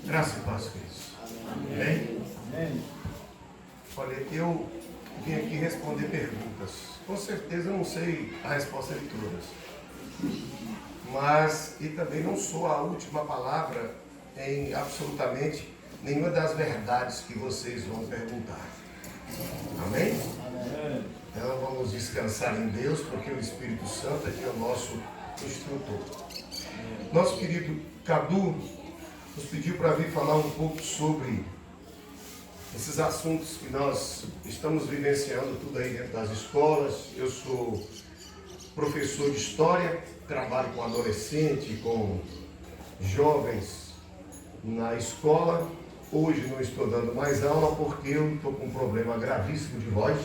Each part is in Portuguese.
Graça e paz, queridos. Amém? Amém. Olha, eu vim aqui responder perguntas. Com certeza eu não sei a resposta de todas. Mas, e também não sou a última palavra em absolutamente nenhuma das verdades que vocês vão perguntar. Amém? Amém. Então vamos descansar em Deus, porque o Espírito Santo aqui é o nosso instrutor. Nosso querido Cadu nos pediu para vir falar um pouco sobre esses assuntos que nós estamos vivenciando tudo aí dentro das escolas. Eu sou professor de história, trabalho com adolescente, com jovens na escola. Hoje não estou dando mais aula porque eu estou com um problema gravíssimo de voz,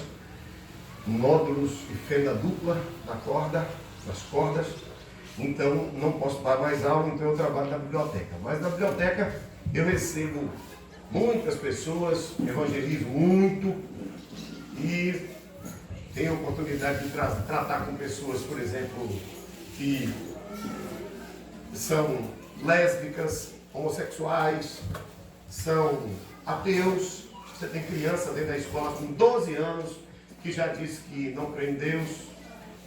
nódulos e fenda dupla nas cordas. Então não posso dar mais aula, então eu trabalho na biblioteca. Mas na biblioteca eu recebo muitas pessoas, evangelizo muito e tenho a oportunidade de tratar com pessoas, por exemplo, que são lésbicas, homossexuais, são ateus. Você tem criança dentro da escola com 12 anos que já diz que não crê em Deus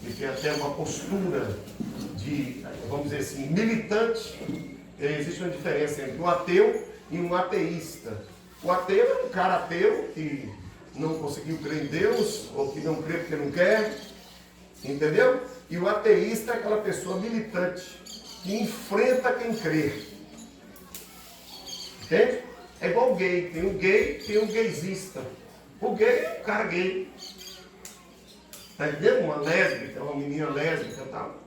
e tem até uma postura de, vamos dizer assim, militante. Existe uma diferença entre um ateu e um ateísta. O ateu é um cara ateu que não conseguiu crer em Deus, ou que não crê porque não quer, entendeu? E o ateísta é aquela pessoa militante, que enfrenta quem crê. Entende? É igual o gay. Tem um gay, tem um gaysista. O gay é um cara gay. Está entendendo? Uma lésbica, uma menina lésbica e tal.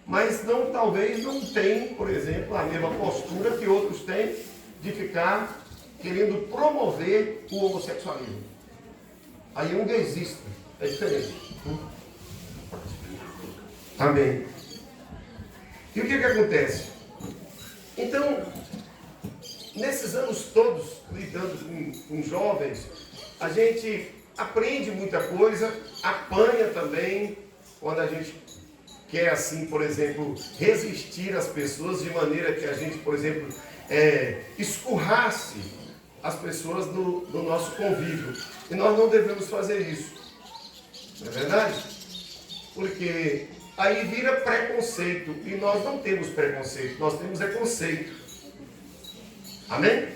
Mas não, talvez não tem, por exemplo, a mesma postura que outros têm de ficar querendo promover o homossexualismo. Aí é um gaysista. É diferente. Amém. E o que acontece? Então, nesses anos todos, lidando com jovens, a gente aprende muita coisa, apanha também, quando a gente quer, assim, por exemplo, resistir às pessoas de maneira que a gente, por exemplo, escurrasse as pessoas do nosso convívio. E nós não devemos fazer isso. Não é verdade? Porque aí vira preconceito. E nós não temos preconceito, nós temos conceito. Amém?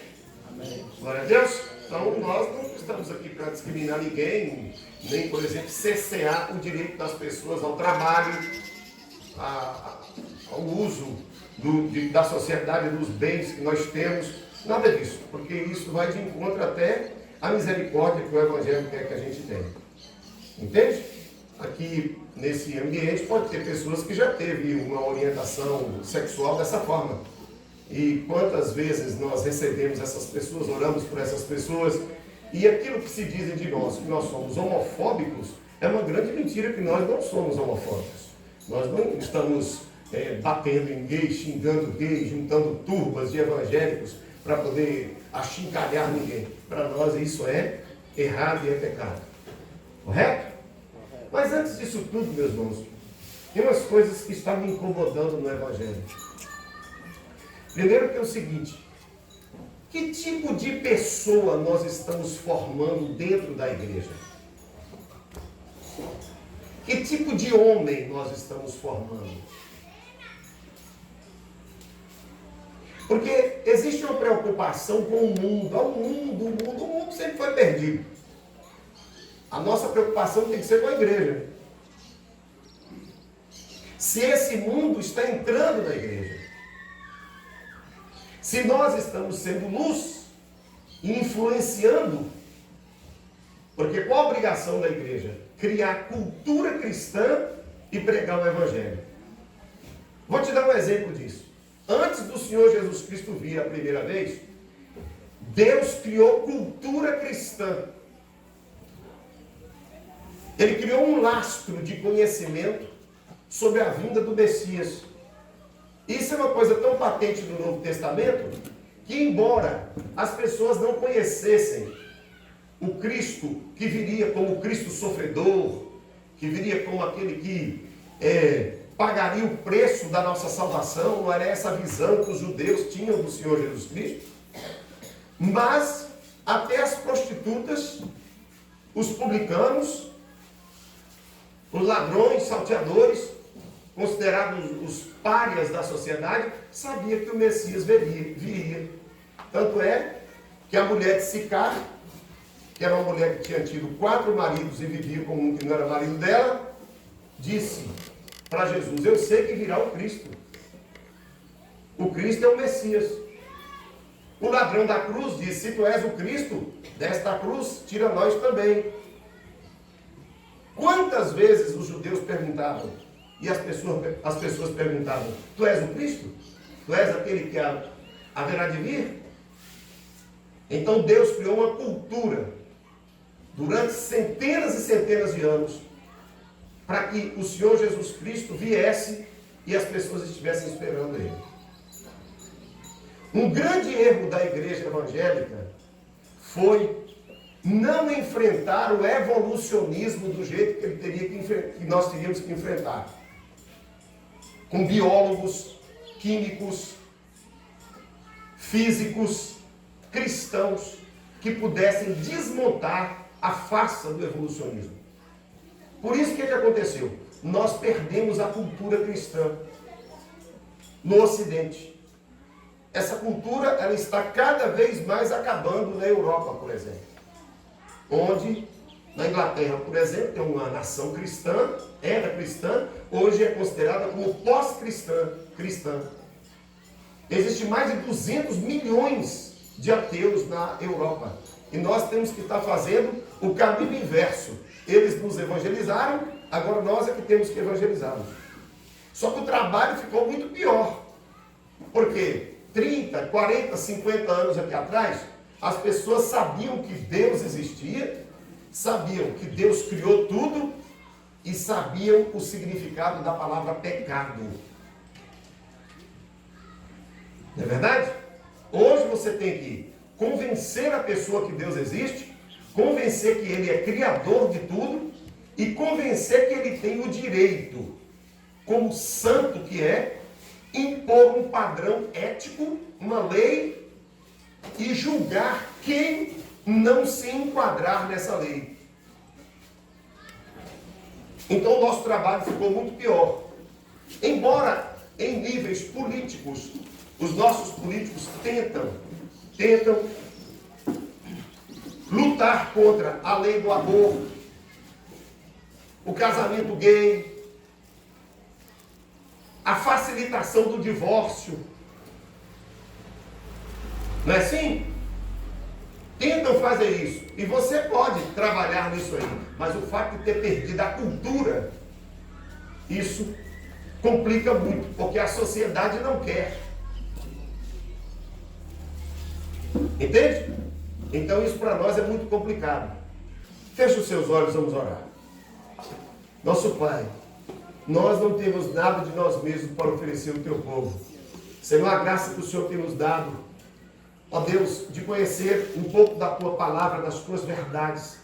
Amém. Glória a Deus. Então nós não estamos aqui para discriminar ninguém, nem, por exemplo, cercear o direito das pessoas ao trabalho, ao uso da sociedade, dos bens que nós temos. Nada disso, porque isso vai de encontro até a misericórdia que o Evangelho quer que a gente tenha. Entende? Aqui nesse ambiente pode ter pessoas que já teve uma orientação sexual dessa forma. E quantas vezes nós recebemos essas pessoas, oramos por essas pessoas, e aquilo que se dizem de nós, que nós somos homofóbicos, é uma grande mentira, que nós não somos homofóbicos. Nós não estamos batendo em gays, xingando gays, juntando turbas de evangélicos para poder achincalhar ninguém. Para nós isso é errado e é pecado. Correto? Mas antes disso tudo, meus irmãos, tem umas coisas que estão me incomodando no Evangelho. Primeiro que é o seguinte: que tipo de pessoa nós estamos formando dentro da igreja? Que tipo de homem nós estamos formando? Porque existe uma preocupação com o mundo. O mundo sempre foi perdido. A nossa preocupação tem que ser com a igreja. Se esse mundo está entrando na igreja, se nós estamos sendo luz e influenciando, porque qual a obrigação da igreja? Criar cultura cristã e pregar o Evangelho. Vou te dar um exemplo disso. Antes do Senhor Jesus Cristo vir a primeira vez, Deus criou cultura cristã. Ele criou um lastro de conhecimento sobre a vinda do Messias. Isso é uma coisa tão patente no Novo Testamento, que embora as pessoas não conhecessem o Cristo que viria como o Cristo sofredor, que viria como aquele que pagaria o preço da nossa salvação, não era essa a visão que os judeus tinham do Senhor Jesus Cristo. Mas até as prostitutas, os publicanos, os ladrões, salteadores, considerados os párias da sociedade, sabia que o Messias viria. Tanto é que a mulher de Sicar, que era uma mulher que tinha tido 4 maridos e vivia com um que não era marido dela, disse para Jesus: eu sei que virá o Cristo. O Cristo é o Messias. O ladrão da cruz disse: se tu és o Cristo, desta cruz, tira nós também. Quantas vezes os judeus perguntavam, e as pessoas perguntavam: tu és o Cristo? Tu és aquele que haverá de vir? Então Deus criou uma cultura, durante centenas e centenas de anos, para que o Senhor Jesus Cristo viesse e as pessoas estivessem esperando Ele. Um grande erro da igreja evangélica foi não enfrentar o evolucionismo do jeito que nós teríamos que enfrentar. Com biólogos, químicos, físicos, cristãos, que pudessem desmontar a farsa do evolucionismo. Por isso, o que aconteceu? Nós perdemos a cultura cristã no Ocidente. Essa cultura, ela está cada vez mais acabando na Europa, por exemplo. Onde, na Inglaterra, por exemplo, é uma nação cristã, era cristã, hoje é considerada como pós-cristã. Existem mais de 200 milhões de ateus na Europa. E nós temos que estar fazendo o caminho inverso. Eles nos evangelizaram, agora nós é que temos que evangelizá-los. Só que o trabalho ficou muito pior. Por quê? 30, 40, 50 anos aqui atrás, as pessoas sabiam que Deus existia, sabiam que Deus criou tudo e sabiam o significado da palavra pecado. Não é verdade? Hoje você tem que convencer a pessoa que Deus existe, convencer que Ele é criador de tudo e convencer que Ele tem o direito, como santo que é, impor um padrão ético, uma lei, e julgar quem não se enquadrar nessa lei. Então o nosso trabalho ficou muito pior. Embora em níveis políticos, os nossos políticos tentam lutar contra a lei do aborto, o casamento gay, a facilitação do divórcio. Não é assim? Tentam fazer isso. E você pode trabalhar nisso aí. Mas o fato de ter perdido a cultura, isso complica muito, porque a sociedade não quer. Entende? Então isso para nós é muito complicado. Feche os seus olhos, vamos orar. Nosso Pai, nós não temos nada de nós mesmos para oferecer ao teu povo. Senhor, a graça que o Senhor tem nos dado, ó Deus, de conhecer um pouco da tua palavra, das tuas verdades.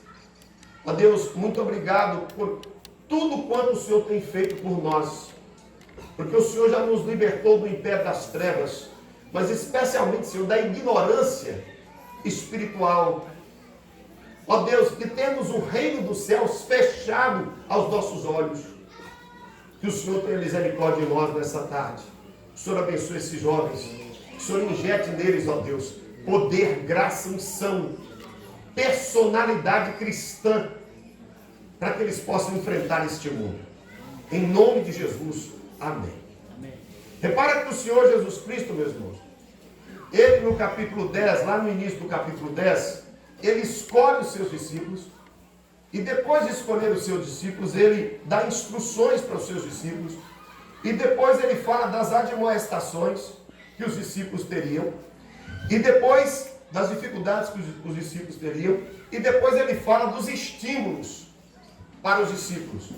Ó Deus, muito obrigado por tudo quanto o Senhor tem feito por nós. Porque o Senhor já nos libertou do império das trevas, mas especialmente, Senhor, da ignorância espiritual. Ó Deus, que temos o reino dos céus fechado aos nossos olhos. Que o Senhor tenha misericórdia de nós nessa tarde. O Senhor abençoe esses jovens. Que o Senhor injete neles, ó Deus, poder, graça, unção, personalidade cristã, para que eles possam enfrentar este mundo. Em nome de Jesus. Amém. Amém. Repara que o Senhor Jesus Cristo, meus irmãos, ele no capítulo 10, lá no início do capítulo 10, ele escolhe os seus discípulos, e depois de escolher os seus discípulos, ele dá instruções para os seus discípulos, e depois ele fala das admoestações que os discípulos teriam, e depois das dificuldades que os discípulos teriam, e depois ele fala dos estímulos para os discípulos.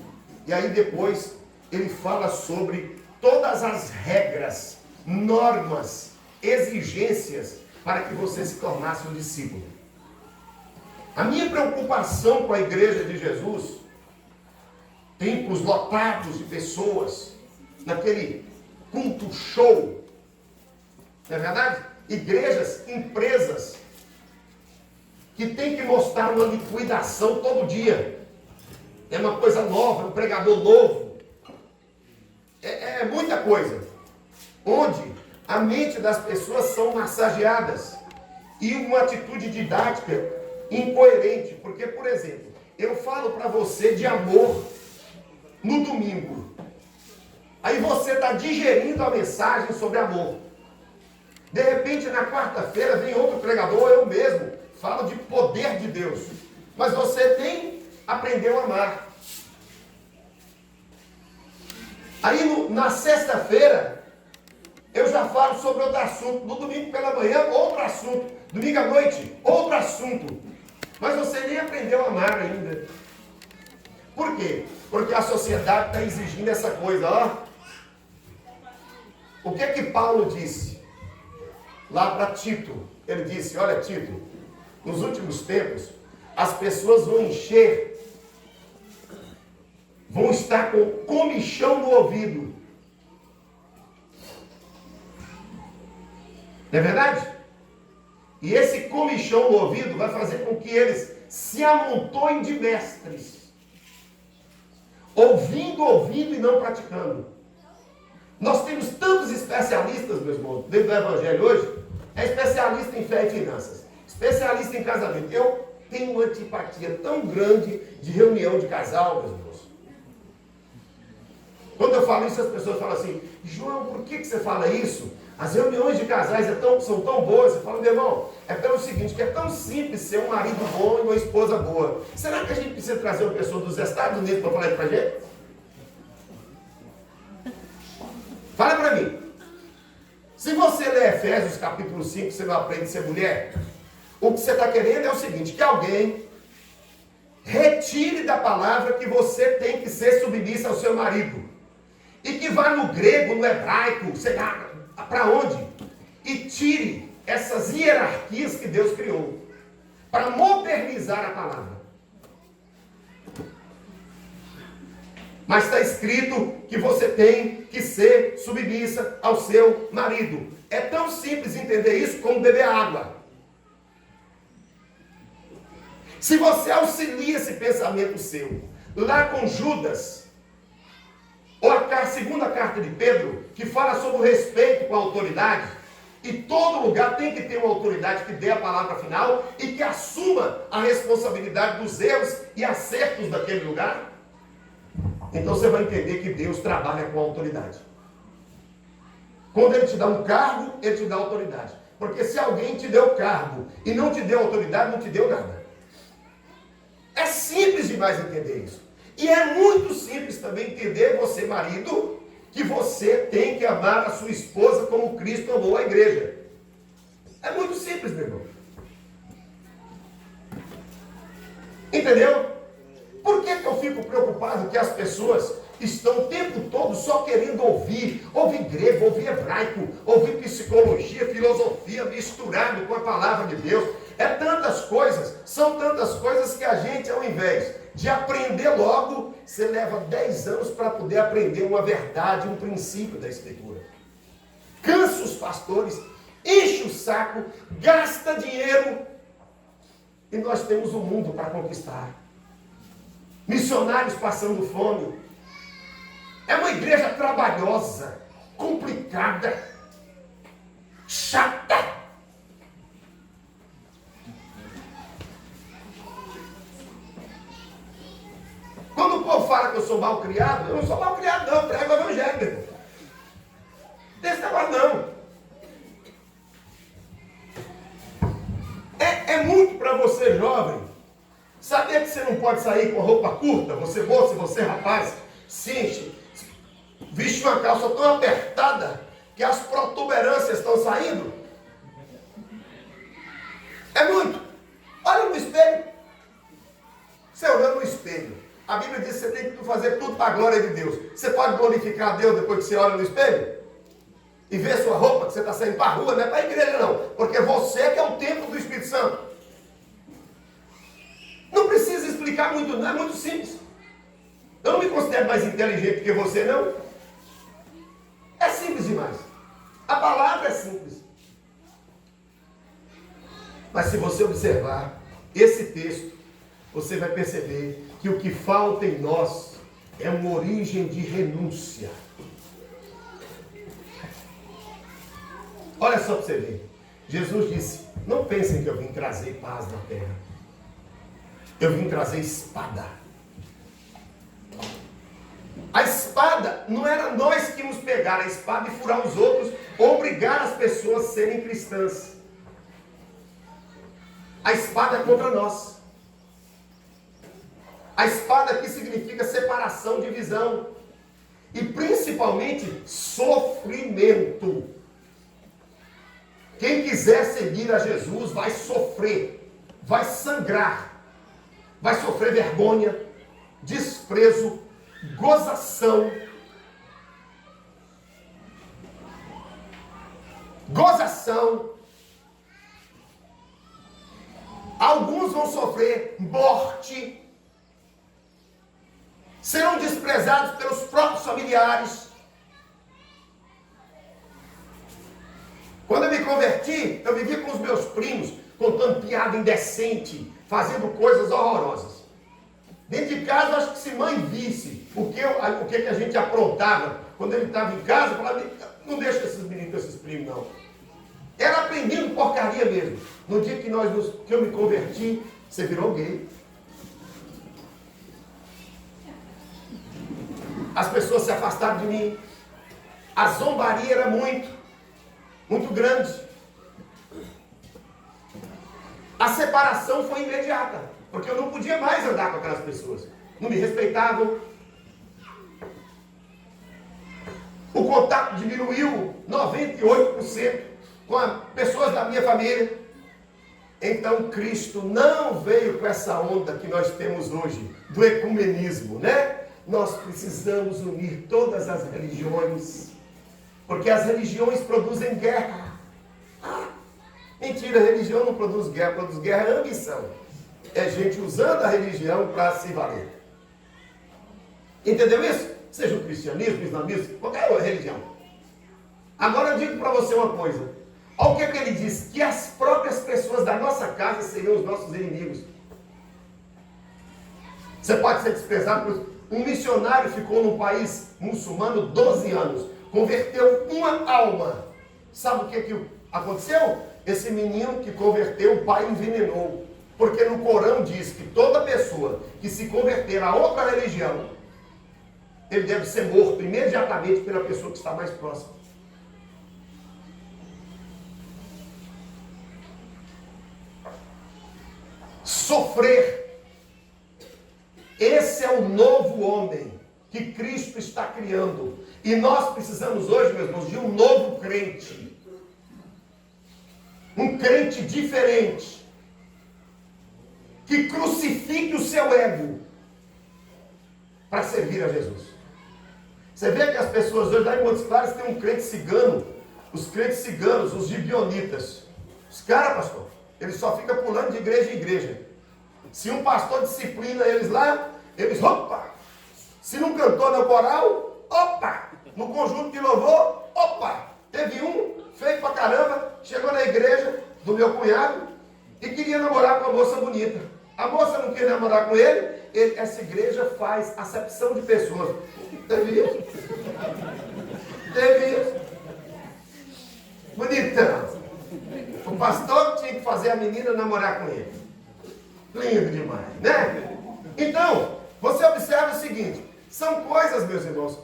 E aí depois ele fala sobre todas as regras, normas, exigências para que você se tornasse um discípulo. A minha preocupação com a igreja de Jesus, templos lotados de pessoas, naquele culto show, não é verdade? Igrejas, empresas que tem que mostrar uma liquidação todo dia. É uma coisa nova, um pregador novo. É muita coisa. Onde a mente das pessoas são massageadas. E uma atitude didática incoerente. Porque, por exemplo, eu falo para você de amor no domingo. Aí você está digerindo a mensagem sobre amor. De repente, na quarta-feira, vem outro pregador, eu mesmo, falo de poder de Deus. Mas você aprendeu a amar. Aí, na sexta-feira, eu já falo sobre outro assunto. No domingo pela manhã, outro assunto. Domingo à noite, outro assunto. Mas você nem aprendeu a amar ainda. Por quê? Porque a sociedade está exigindo essa coisa, ó. O que é que Paulo disse? Lá para Tito. Ele disse, olha Tito, nos últimos tempos, as pessoas vão estar com comichão no ouvido. Não é verdade? E esse comichão no ouvido vai fazer com que eles se amontoem de mestres. Ouvindo e não praticando. Nós temos tantos especialistas, meus irmãos, dentro do Evangelho hoje. É especialista em fé e finanças. Especialista em casamento. Eu tenho uma antipatia tão grande de reunião de casal, meus irmãos. Quando eu falo isso, as pessoas falam assim, João, por que você fala isso? As reuniões de casais são tão boas. Eu falo, meu irmão, é pelo seguinte, que é tão simples ser um marido bom e uma esposa boa. Será que a gente precisa trazer uma pessoa dos Estados Unidos para falar isso pra gente? Fala para mim. Se você lê Efésios capítulo 5, você não aprende a ser mulher, o que você está querendo é o seguinte, que alguém retire da palavra que você tem que ser submissa ao seu marido. E que vá no grego, no hebraico, sei lá, para onde? E tire essas hierarquias que Deus criou. Para modernizar a palavra. Mas está escrito que você tem que ser submissa ao seu marido. É tão simples entender isso como beber água. Se você auxilia esse pensamento seu, lá com Judas, ou a segunda carta de Pedro, que fala sobre o respeito com a autoridade, e todo lugar tem que ter uma autoridade que dê a palavra final e que assuma a responsabilidade dos erros e acertos daquele lugar. Então você vai entender que Deus trabalha com autoridade. Quando Ele te dá um cargo, Ele te dá autoridade. Porque se alguém te deu cargo e não te deu autoridade, não te deu nada. É simples demais entender isso. E é muito simples também entender, você marido, que você tem que amar a sua esposa como Cristo amou a igreja. É muito simples, meu irmão. Entendeu? Por que eu fico preocupado que as pessoas estão o tempo todo só querendo ouvir grego, ouvir hebraico, ouvir psicologia, filosofia, misturado com a palavra de Deus? É tantas coisas, são tantas coisas que a gente, ao invés de aprender logo, você leva 10 anos para poder aprender uma verdade, um princípio da Escritura. Cansa os pastores, enche o saco, gasta dinheiro, e nós temos o mundo para conquistar. Missionários passando fome. É uma igreja trabalhosa, complicada, chata. Quando o povo fala que eu sou mal criado, eu não sou mal criado não, eu prego o evangelho. Desse negócio não. É muito para você jovem. Sabia que você não pode sair com roupa curta? Você moça, você rapaz, se enche, veste uma calça tão apertada que as protuberâncias estão saindo? É muito. Olha no espelho. Você olhando no espelho. A Bíblia diz que você tem que fazer tudo para a glória de Deus. Você pode glorificar a Deus depois que você olha no espelho? E ver sua roupa, que você está saindo para a rua, não é para a igreja não. Porque você que é o templo do Espírito Santo. Não precisa explicar muito, não é muito simples. Eu não me considero mais inteligente que você, não. É simples demais. A palavra é simples. Mas se você observar, esse texto, você vai perceber que o que falta em nós é uma origem de renúncia. Olha só para você ver. Jesus disse, não pensem que eu vim trazer paz na terra. Eu vim trazer espada. A espada não era nós que íamos pegar a espada e furar os outros, ou obrigar as pessoas a serem cristãs. A espada é contra nós. A espada aqui significa separação, divisão. E principalmente sofrimento. Quem quiser seguir a Jesus vai sofrer, vai sangrar, vai sofrer vergonha, desprezo, gozação. Alguns vão sofrer morte, serão desprezados pelos próprios familiares. Quando eu me converti, eu vivia com os meus primos, contando piada indecente, fazendo coisas horrorosas. Dentro de casa, acho que se mãe visse o que a gente aprontava quando ele estava em casa, eu falava, não deixa esses meninos com esses primos, não. Era aprendendo porcaria mesmo. No dia que eu me converti, você virou gay. As pessoas se afastaram de mim. A zombaria era muito grande. A separação foi imediata, porque eu não podia mais andar com aquelas pessoas. Não me respeitavam. O contato diminuiu 98% com as pessoas da minha família. Então Cristo não veio com essa onda que nós temos hoje, do ecumenismo, né? Nós precisamos unir todas as religiões, porque as religiões produzem guerra. Mentira, a religião não produz guerra é ambição. É gente usando a religião para se valer. Entendeu isso? Seja o cristianismo, o islamismo, qualquer religião. Agora eu digo para você uma coisa. Olha o que ele diz, que as próprias pessoas da nossa casa seriam os nossos inimigos. Você pode ser desprezado por... Um missionário ficou num país muçulmano 12 anos, converteu uma alma. Sabe o que aconteceu? Esse menino que converteu, o pai envenenou. Porque no Corão diz que toda pessoa que se converter a outra religião, ele deve ser morto imediatamente pela pessoa que está mais próxima. Sofrer. Esse é o novo homem que Cristo está criando. E nós precisamos hoje, meus irmãos, de um novo crente. Um crente diferente. Que crucifique o seu ego para servir a Jesus. Você vê que as pessoas hoje, lá em Montes Claros, tem um crente cigano. Os crentes ciganos, os gibeonitas. Os caras, pastor, eles só ficam pulando de igreja em igreja. Se um pastor disciplina eles lá, eles, opa! Se não cantou no coral, opa! No conjunto de louvor, opa! Teve um, feio pra caramba, chegou na igreja do meu cunhado e queria namorar com uma moça bonita. A moça não queria namorar com ele, essa igreja faz acepção de pessoas. Teve isso? Teve isso? Bonitão. O pastor tinha que fazer a menina namorar com ele. Lindo demais, né? Então, você observa o seguinte, são coisas, meus irmãos,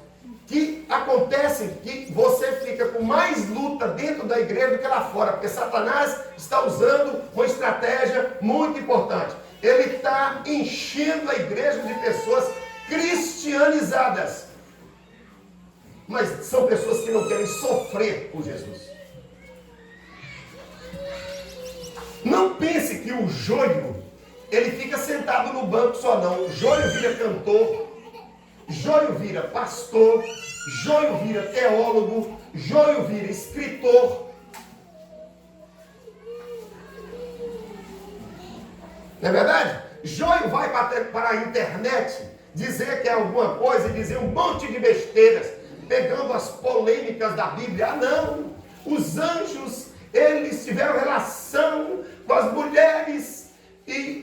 que acontecem que você fica com mais luta dentro da igreja do que lá fora, porque Satanás está usando uma estratégia muito importante. Ele está enchendo a igreja de pessoas cristianizadas, mas são pessoas que não querem sofrer por Jesus. Não pense que o joio, ele fica sentado no banco só não. O joio vira cantor, joio vira pastor, joio vira teólogo, joio vira escritor. Não é verdade? Joio vai para a internet dizer que é alguma coisa e dizer um monte de besteiras, pegando as polêmicas da Bíblia. Ah, não! Os anjos, eles tiveram relação com as mulheres e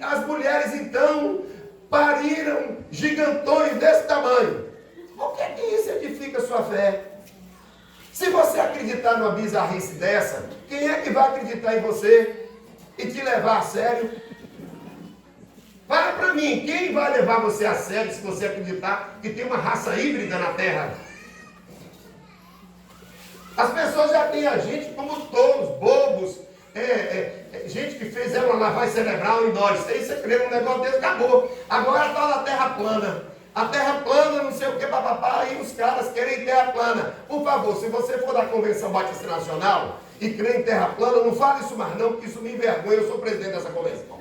acreditar numa bizarrice dessa? Quem é que vai acreditar em você e te levar a sério? Fala para mim, quem vai levar você a sério se você acreditar que tem uma raça híbrida na Terra? As pessoas já têm a gente como tolos, bobos, gente que fez uma lavagem cerebral em nós. Aí você crê num negócio desse, acabou. Agora está na Terra plana. A Terra plana, não sei o que, papapá, e os caras querem Terra plana. Por favor, se você for da Convenção Batista Nacional e crê em Terra plana, não fale isso mais não, porque isso me envergonha, eu sou presidente dessa convenção.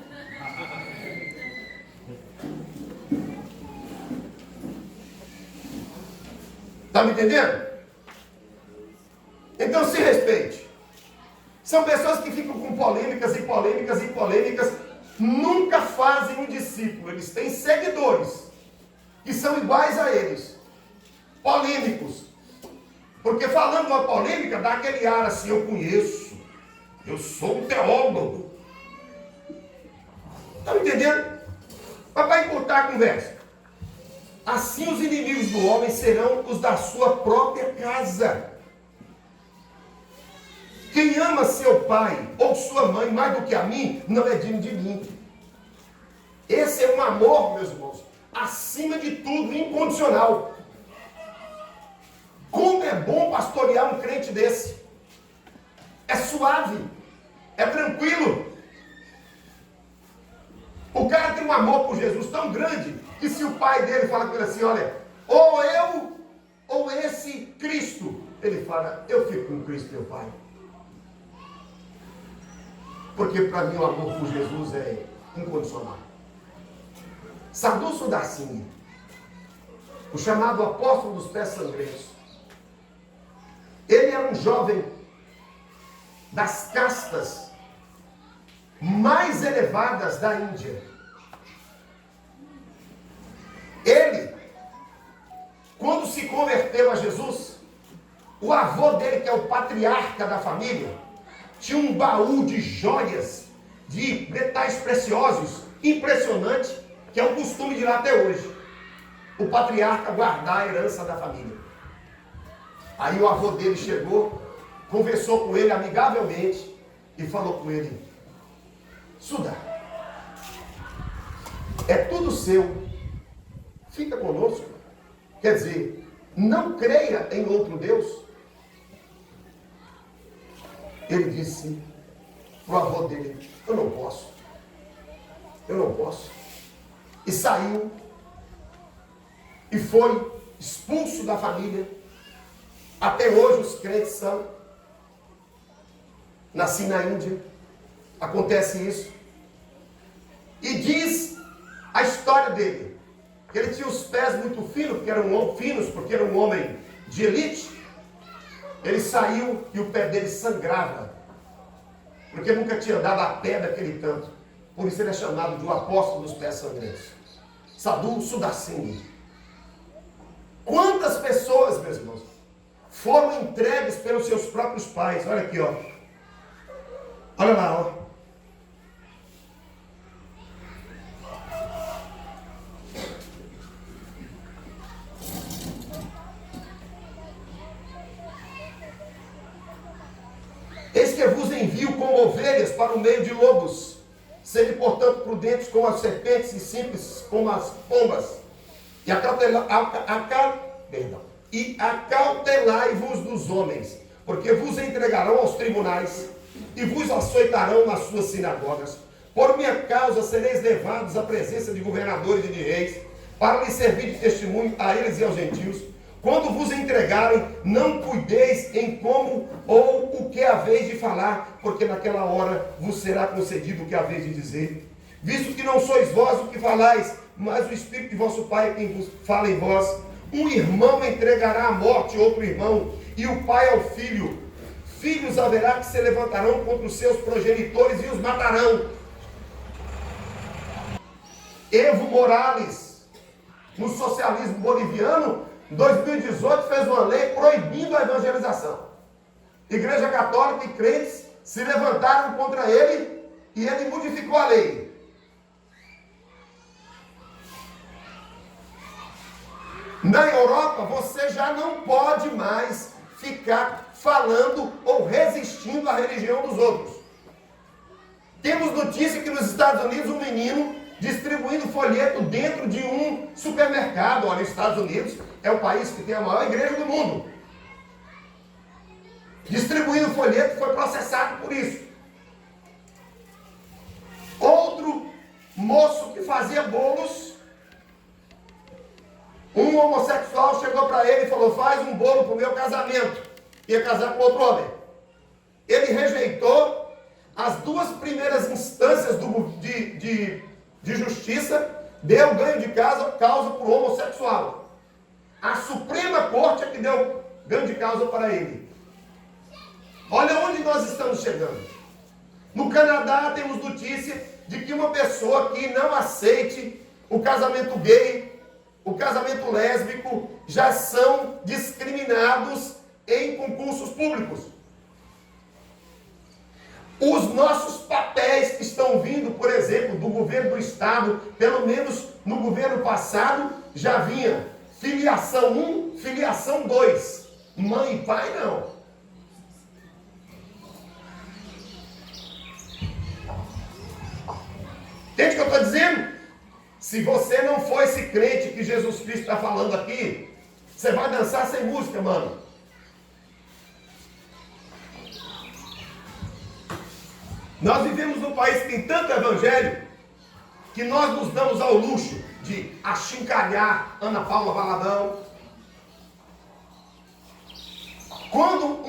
Está me entendendo? Então se respeite. São pessoas que ficam com polêmicas e polêmicas e polêmicas, nunca fazem um discípulo. Eles têm seguidores que são iguais a eles, polêmicos. Porque falando uma polêmica, dá aquele ar assim, eu conheço, eu sou um teólogo. Está me entendendo? Mas para encurtar a conversa, assim os inimigos do homem serão os da sua própria casa. Quem ama seu pai ou sua mãe mais do que a mim, não é digno de mim. Esse é um amor, meus irmãos, acima de tudo, incondicional. Como é bom pastorear um crente desse. É suave, é tranquilo. O cara tem um amor por Jesus tão grande, que se o pai dele fala com ele assim, olha, ou eu, ou esse Cristo, ele fala, eu fico com Cristo, meu pai. Porque para mim o amor por Jesus é incondicional. Sadhu Sudarsini, o chamado apóstolo dos pés sangrentos, ele era um jovem das castas mais elevadas da Índia. Ele, quando se converteu a Jesus, o avô dele, que é o patriarca da família, tinha um baú de joias, de metais preciosos, impressionante, que é o costume de lá até hoje. O patriarca guardar a herança da família. Aí o avô dele chegou, conversou com ele amigavelmente e falou com ele, Sudha, é tudo seu, fica conosco. Quer dizer, não creia em outro Deus. Ele disse para o avô dele, eu não posso. E saiu e foi expulso da família. Até hoje os crentes são. Nasci na Índia, acontece isso. E diz a história dele, que ele tinha os pés muito finos, porque era um homem de elite. Ele saiu e o pé dele sangrava, porque nunca tinha andado a pé daquele tanto. Por isso ele é chamado de o apóstolo dos pés sangrentos. Sadhu Sudarsini. Quantas pessoas, meus irmãos, foram entregues pelos seus próprios pais? Olha aqui, ó. Olha lá, ó. Eis que vos envio como ovelhas para o meio de lobos. Sede, portanto, prudentes como as serpentes e simples como as pombas. E acautelai-vos dos homens, porque vos entregarão aos tribunais e vos açoitarão nas suas sinagogas. Por minha causa sereis levados à presença de governadores e de reis, para lhes servir de testemunho a eles e aos gentios. Quando vos entregarem, não cuideis em como ou o que haveis de falar, porque naquela hora vos será concedido o que haveis de dizer. Visto que não sois vós o que falais, mas o Espírito de vosso Pai é quem vos fala em vós. Um irmão entregará à morte outro irmão, e o pai ao filho. Filhos haverá que se levantarão contra os seus progenitores e os matarão. Evo Morales, no socialismo boliviano, em 2018 fez uma lei proibindo a evangelização. Igreja Católica e crentes se levantaram contra ele e ele modificou a lei. Na Europa, você já não pode mais ficar falando ou resistindo à religião dos outros. Temos notícia que nos Estados Unidos um menino distribuindo folheto dentro de um supermercado. Olha, os Estados Unidos é o país que tem a maior igreja do mundo. Distribuindo folheto, foi processado por isso. Outro moço que fazia bolos, um homossexual chegou para ele e falou: faz um bolo para o meu casamento. Ia casar com outro homem. Ele rejeitou. As duas primeiras instâncias de justiça deu ganho de causa para o homossexual. A Suprema Corte é que deu ganho de causa para ele. Olha onde nós estamos chegando. No Canadá temos notícia de que uma pessoa que não aceite o casamento gay, o casamento lésbico, já são discriminados em concursos públicos. Os nossos papéis que estão vindo, por exemplo, do governo do estado, pelo menos no governo passado, já vinha filiação 1, filiação 2. Mãe e pai não. Entende o que eu estou dizendo? Se você não for esse crente que Jesus Cristo está falando aqui, você vai dançar sem música, mano. Nós vivemos num país que tem tanto evangelho que nós nos damos ao luxo de achincalhar Ana Paula Valadão. Quando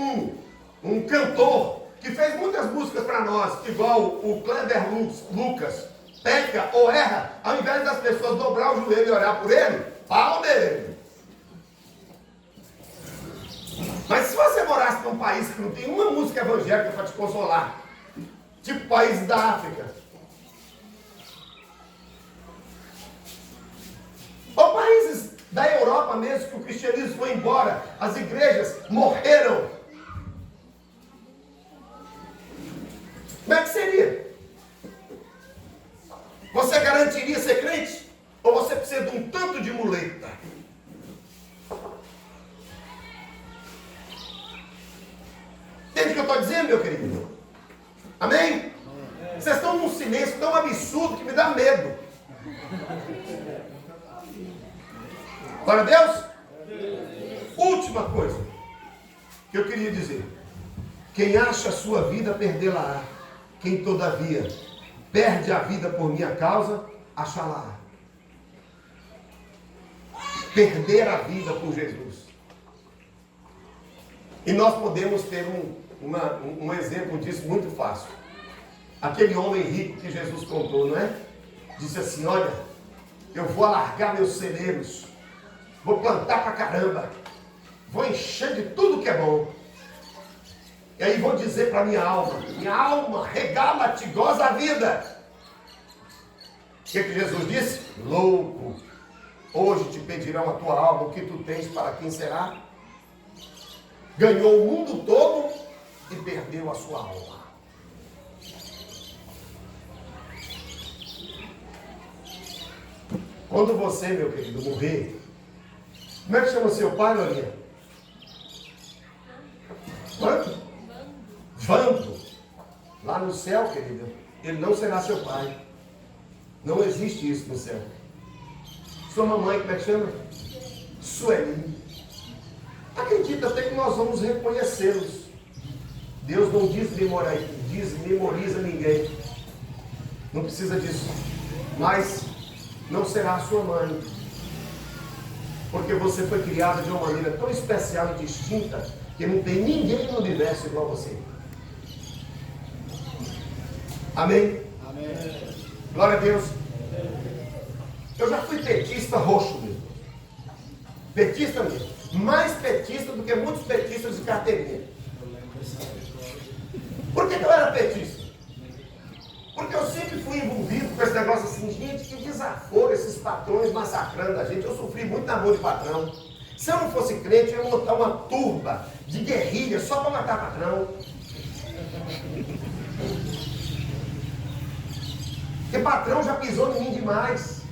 um cantor que fez muitas músicas para nós, igual o Kleber Lucas, peca ou erra, ao invés das pessoas dobrar o joelho e orar por ele, pau dele. Mas se você morasse num país que não tem uma música evangélica para te consolar, tipo países da África, ou países da Europa mesmo, que o cristianismo foi embora, as igrejas morreram, como é que seria? Você garantiria ser crente? Ou você precisa de um tanto de muleta? Entende o que eu estou dizendo, meu querido? Amém? Vocês estão num silêncio tão absurdo que me dá medo. Glória a Deus? Última coisa que eu queria dizer. Quem acha a sua vida, perdê-la-á. Quem todavia perde a vida por minha causa, achá-la-á. Perder a vida por Jesus. E nós podemos ter um exemplo disso muito fácil. Aquele homem rico que Jesus contou, não é? Disse assim: olha, eu vou alargar meus celeiros, vou plantar pra caramba, vou encher de tudo que é bom. E aí vou dizer para minha alma, regala-te, goza a vida. O que Jesus disse? Louco, hoje te pedirão a tua alma, o que tu tens, para quem será? Ganhou o mundo todo e perdeu a sua alma. Quando você, meu querido, morrer, como é que chama seu pai, Lorinha? Quanto? Vando. Lá no céu, querido, ele não será seu pai. Não existe isso no céu. Sua mamãe, como é que chama? Sueli. Acredita até que nós vamos reconhecê-los. Deus não desmemoriza ninguém. Não precisa disso. Mas não será a sua mãe. Porque você foi criado de uma maneira tão especial e distinta que não tem ninguém no universo igual a você. Amém? Amém. Glória a Deus. Eu já fui petista roxo mesmo. Petista mesmo. Mais petista do que muitos petistas de carteirinha. Por que eu era petista? Porque eu sempre fui envolvido com esse negócio assim, gente, que desaforo esses patrões massacrando a gente. Eu sofri muito namoro de patrão. Se eu não fosse crente, eu ia montar uma turba de guerrilha só para matar patrão. Porque patrão já pisou em mim demais.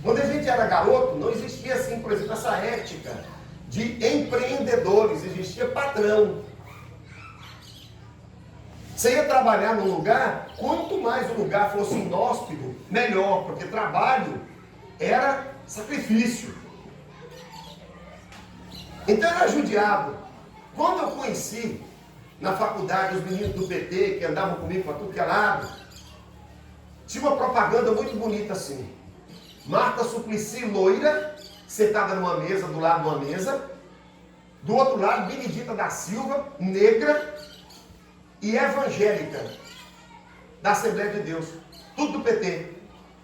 Quando a gente era garoto, não existia assim, por exemplo, essa ética de empreendedores, existia patrão. Você ia trabalhar num lugar, quanto mais o lugar fosse inóspito, melhor, porque trabalho era sacrifício. Então era judiado. Quando eu conheci na faculdade os meninos do PT, que andavam comigo para tudo que é lado, tinha uma propaganda muito bonita assim. Marta Suplicy, loira, sentada numa mesa, do lado de uma mesa. Do outro lado, Benedita da Silva, negra e evangélica, da Assembleia de Deus. Tudo do PT.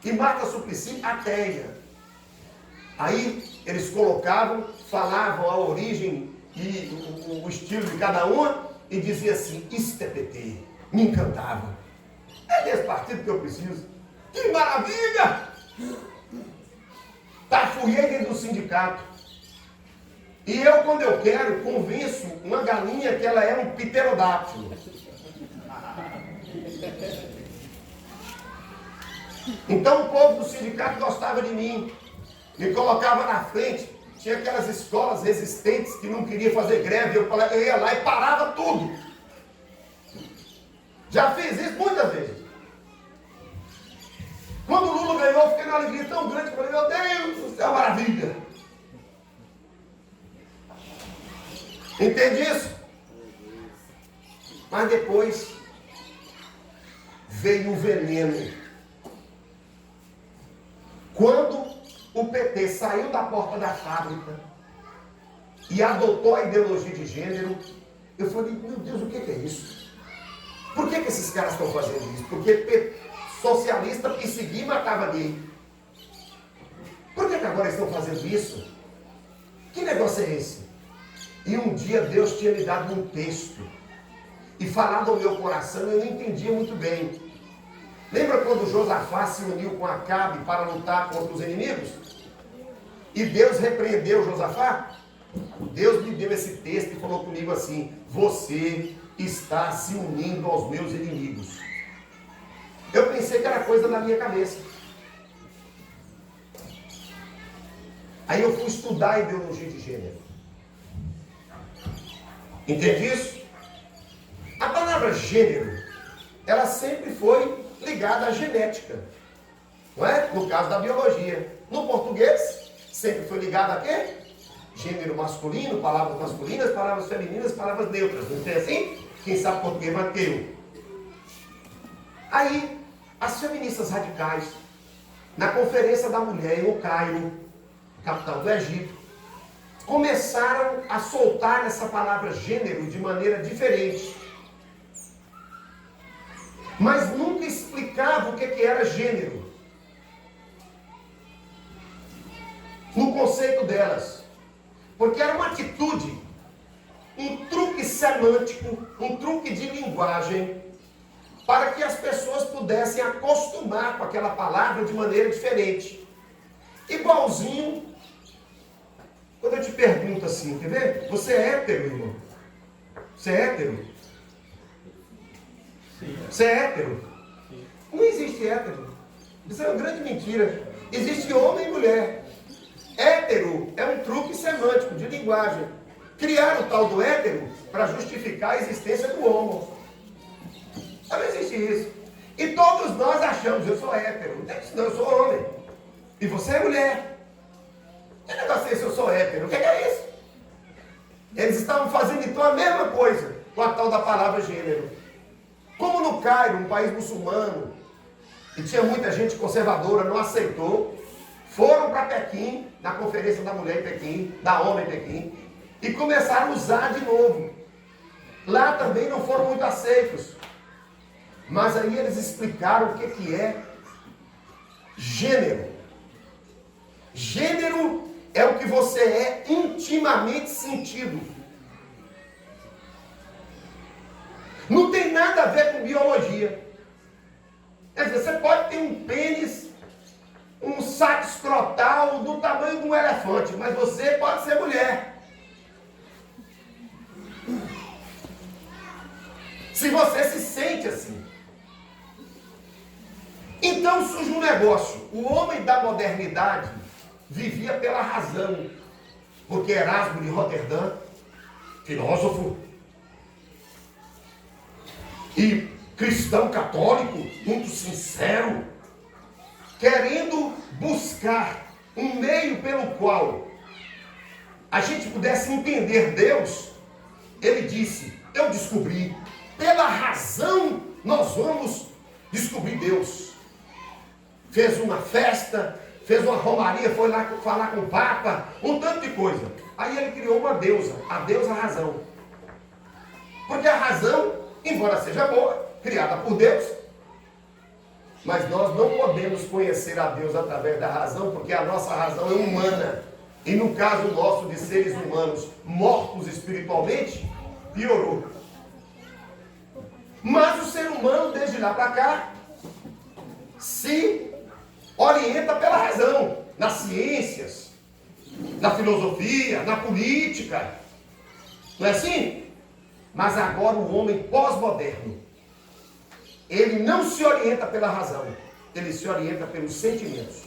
E Marta Suplicy, ateia. Aí eles colocavam, falavam a origem e o estilo de cada uma e dizia assim, isso é PT. Me encantava. É desse partido que eu preciso. Que maravilha! Tafuiei dentro do sindicato. E eu, quando eu quero, convenço uma galinha que ela é um pterodáctilo. Então o povo do sindicato gostava de mim. Me colocava na frente. Tinha aquelas escolas resistentes que não queriam fazer greve. Eu ia lá e parava tudo. Já fiz isso muitas vezes. Quando o Lula ganhou, eu fiquei numa alegria tão grande. Falei, meu Deus do céu, maravilha. Entende isso? Mas depois veio o veneno. Quando o PT saiu da porta da fábrica e adotou a ideologia de gênero, eu falei, meu Deus, o que é isso? Por que esses caras estão fazendo isso? Porque socialista perseguia e matava gay. Por que agora estão fazendo isso? Que negócio é esse? E um dia Deus tinha me dado um texto e falado ao meu coração, eu não entendia muito bem. Lembra quando Josafá se uniu com Acabe para lutar contra os inimigos? E Deus repreendeu Josafá? Deus me deu esse texto e falou comigo assim, você está se unindo aos meus inimigos. Eu pensei que era coisa da minha cabeça. Aí eu fui estudar a ideologia de gênero. Entende isso? A palavra gênero, ela sempre foi ligada à genética. Não é? No caso da biologia. No português, sempre foi ligada a quê? Gênero masculino, palavras masculinas, palavras femininas, palavras neutras. Não tem assim? Quem sabe português mais que eu. Aí, as feministas radicais, na Conferência da Mulher em O Cairo, capital do Egito, começaram a soltar essa palavra gênero de maneira diferente. Mas nunca explicava o que era gênero. No conceito delas. Porque era uma atitude, um truque semântico, um truque de linguagem, para que as pessoas pudessem acostumar com aquela palavra de maneira diferente. Igualzinho, quando eu te pergunto assim, quer ver? Você é hétero, irmão? Você é hétero? Sim. Você é hétero? Sim. Não existe hétero. Isso é uma grande mentira. Existe homem e mulher. Hétero é um truque semântico, de linguagem. Criaram o tal do hétero para justificar a existência do homo. Não existe isso. E todos nós achamos, eu sou hétero. Não tem isso não, eu sou homem. E você é mulher. Que negócio é esse, eu sou hétero? O que é isso? Eles estavam fazendo então a mesma coisa com a tal da palavra gênero. Como no Cairo, um país muçulmano, e tinha muita gente conservadora, não aceitou, foram para Pequim, na Conferência da Mulher em Pequim, da ONU em Pequim, e começaram a usar de novo. Lá também não foram muito aceitos. Mas aí eles explicaram o que é gênero. Gênero é o que você é intimamente sentido. Não tem nada a ver com biologia. Quer dizer, você pode ter um pênis, um saco escrotal do tamanho de um elefante, mas você pode ser mulher. Se você se sente assim. Então surge um negócio. O homem da modernidade vivia pela razão. Porque Erasmo de Roterdã, filósofo e cristão católico, muito sincero, querendo buscar um meio pelo qual a gente pudesse entender Deus, ele disse: eu descobri, pela razão nós vamos descobrir Deus. Fez uma festa, fez uma romaria, foi lá falar com o Papa, um tanto de coisa. Aí ele criou uma deusa, a deusa razão. Porque a razão, embora seja boa, criada por Deus, mas nós não podemos conhecer a Deus através da razão, porque a nossa razão é humana. E no caso nosso de seres humanos mortos espiritualmente, piorou. Mas o ser humano, desde lá para cá, se orienta pela razão, nas ciências, na filosofia, na política. Não é assim? Mas agora o homem pós-moderno, ele não se orienta pela razão, ele se orienta pelos sentimentos.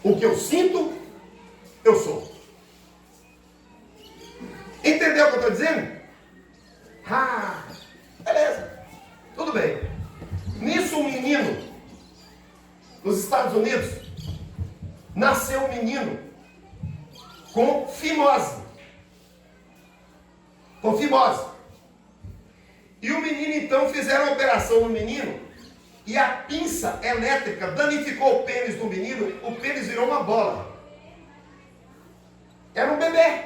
O que eu sinto, eu sou. Entendeu o que eu estou dizendo? Ah, beleza, tudo bem. Nisso um menino, nos Estados Unidos, nasceu um menino com fimose. Com fimose. E o menino então fizeram a operação no menino e a pinça elétrica danificou o pênis do menino, o pênis virou uma bola. Era um bebê.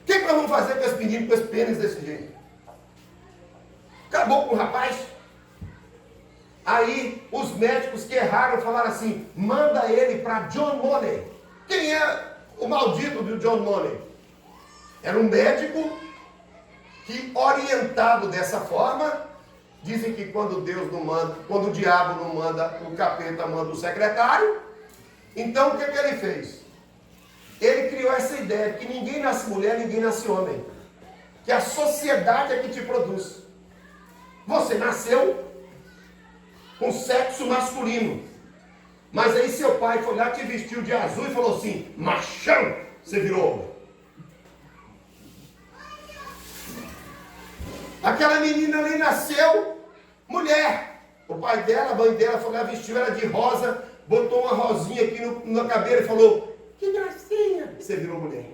O que nós vamos fazer com esse menino, com esse pênis desse jeito? Acabou com o rapaz. Aí os médicos que erraram falaram assim: manda ele para John Money. Quem é o maldito do John Money? Era um médico que, orientado dessa forma, dizem que quando Deus não manda, quando o diabo não manda, o capeta manda o secretário. Então o que ele fez? Ele criou essa ideia de que ninguém nasce mulher, ninguém nasce homem. Que a sociedade é que te produz. Você nasceu com sexo masculino. Mas aí seu pai foi lá, te vestiu de azul e falou assim: machão, você virou homem. Aquela menina ali nasceu mulher. O pai dela, a mãe dela foi lá, vestiu ela de rosa, botou uma rosinha aqui na cabeça e falou: que gracinha, você virou mulher.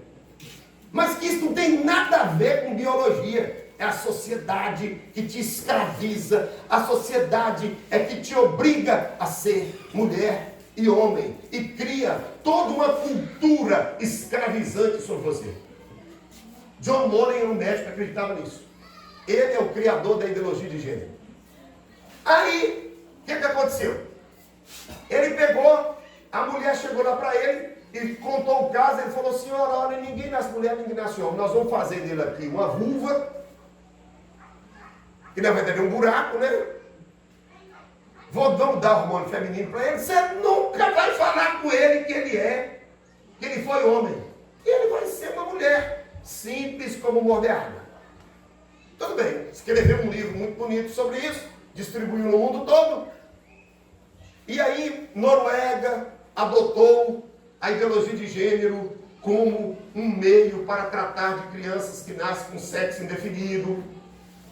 Mas que isso não tem nada a ver com biologia. É a sociedade que te escraviza. A sociedade é que te obriga a ser mulher e homem. E cria toda uma cultura escravizante sobre você. John Money era um médico que acreditava nisso. Ele é o criador da ideologia de gênero. Aí, o que aconteceu? Ele pegou, a mulher chegou lá para ele e contou o caso. Ele falou: senhora, olha, ninguém nasce mulher, ninguém nasce homem. Nós vamos fazer dele aqui uma vulva, que na verdade é um buraco, né? Vamos dar hormônio feminino para ele. Você nunca vai falar com ele que ele foi homem. Ele vai ser uma mulher, simples como morder. Tudo bem, escreveu um livro muito bonito sobre isso, distribuiu no mundo todo. E aí, Noruega adotou a ideologia de gênero como um meio para tratar de crianças que nascem com sexo indefinido.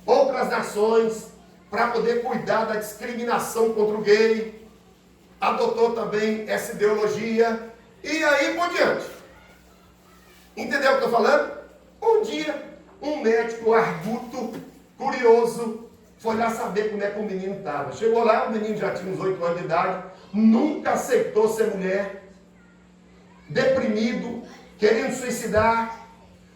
Outras nações, para poder cuidar da discriminação contra o gay, adotou também essa ideologia. E aí por diante. Entendeu o que eu estou falando? Um dia, um médico arguto, curioso, foi lá saber como é que o menino estava. Chegou lá, o menino já tinha uns 8 anos de idade, nunca aceitou ser mulher, deprimido, querendo suicidar.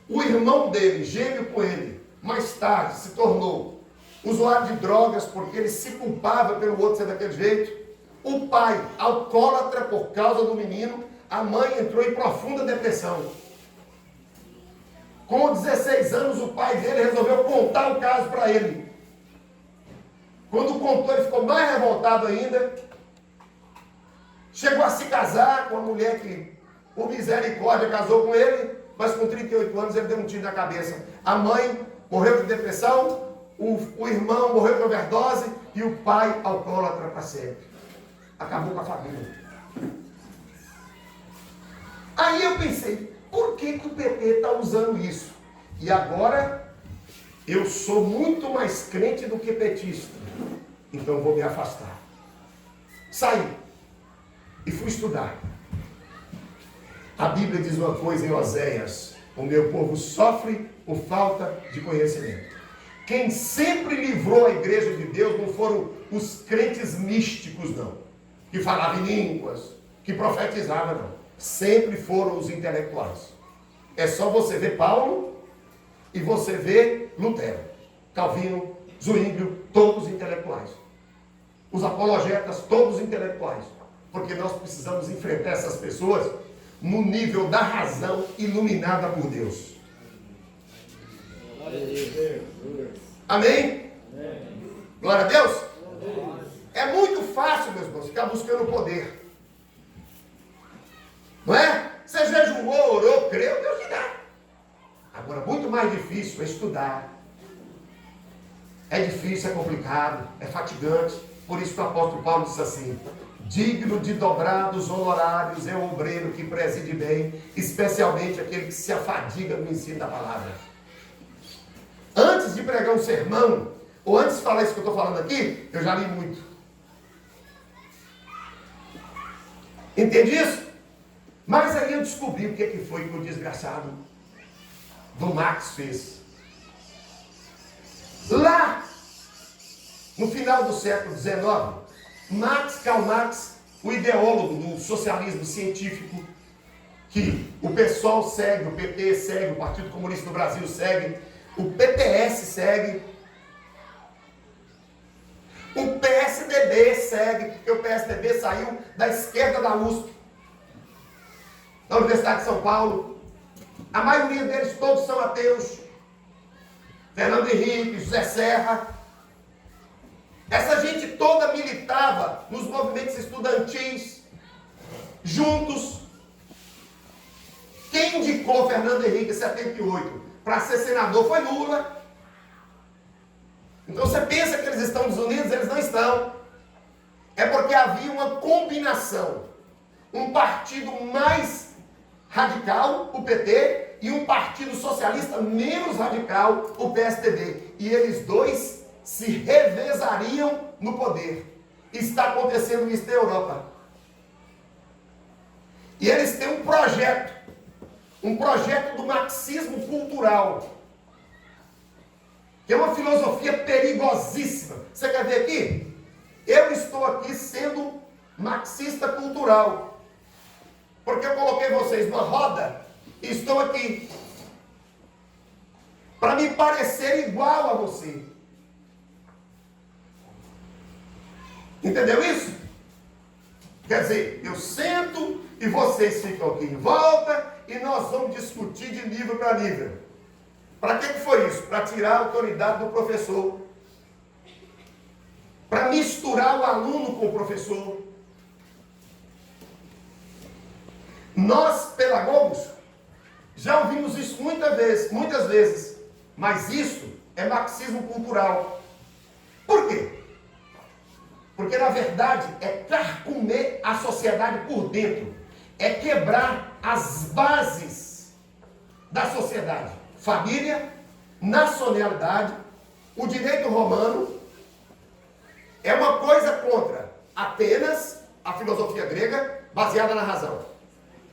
O irmão dele, gêmeo com ele, mais tarde se tornou usuário de drogas, porque ele se culpava pelo outro ser daquele jeito. O pai, alcoólatra por causa do menino. A mãe entrou em profunda depressão. Com 16 anos, o pai dele resolveu contar o caso para ele. Quando contou, ele ficou mais revoltado ainda. Chegou a se casar com uma mulher que, por misericórdia, casou com ele, mas com 38 anos ele deu um tiro na cabeça. A mãe morreu de depressão, o irmão morreu de overdose e o pai alcoólatra para sempre. Acabou com a família. Aí eu pensei, por que o PT está usando isso? E agora eu sou muito mais crente do que petista. Então vou me afastar. Saí e fui estudar. A Bíblia diz uma coisa em Oséias: o meu povo sofre por falta de conhecimento. Quem sempre livrou a igreja de Deus não foram os crentes místicos, não, que falavam em línguas, que profetizavam, não. Sempre foram os intelectuais. É só você ver Paulo e você ver Lutero, Calvino, Zwinglio, todos intelectuais. Os apologetas, todos intelectuais. Porque nós precisamos enfrentar essas pessoas no nível da razão iluminada por Deus. Amém? Glória a Deus? É muito fácil, meus irmãos, ficar buscando poder. Não é? Você jejuou, orou, creu, Deus te dá. Agora, muito mais difícil é estudar. É difícil, é complicado, é fatigante. Por isso que o apóstolo Paulo disse assim: digno de dobrados honorários é o obreiro que preside bem, especialmente aquele que se afadiga no ensino da palavra. Antes de pregar um sermão, ou antes de falar isso que eu estou falando aqui, eu já li muito. Entende isso? Mas aí eu descobri o que foi que o desgraçado do Marx fez. Lá, no final do século XIX, Karl Marx, o ideólogo do socialismo científico, que o PSOL segue, o PT segue, o Partido Comunista do Brasil segue, o PTS segue, o PSDB segue, porque o PSDB saiu da esquerda da USP, da Universidade de São Paulo. A maioria deles todos são ateus. Fernando Henrique, José Serra. Essa gente toda militava nos movimentos estudantis, juntos. Quem indicou Fernando Henrique em 78 para ser senador foi Lula. Então você pensa que eles estão desunidos? Eles não estão. É porque havia uma combinação. Um partido mais radical, o PT, e um partido socialista menos radical, o PSDB. E eles dois se revezariam no poder. Está acontecendo isso na Europa. E eles têm um projeto do marxismo cultural, que é uma filosofia perigosíssima. Você quer ver aqui? Eu estou aqui sendo marxista cultural, porque eu coloquei vocês numa roda e estou aqui para me parecer igual a você. Entendeu isso? Quer dizer, eu sento e vocês ficam aqui em volta e nós vamos discutir de nível para nível. Para que foi isso? Para tirar a autoridade do professor. Para misturar o aluno com o professor. Nós, pedagogos, já ouvimos isso muitas vezes. Mas isso é marxismo cultural. Por quê? Porque, na verdade, é carcomer a sociedade por dentro. É quebrar as bases da sociedade. Família, nacionalidade, o direito romano. É uma coisa contra Atenas, a filosofia grega, baseada na razão,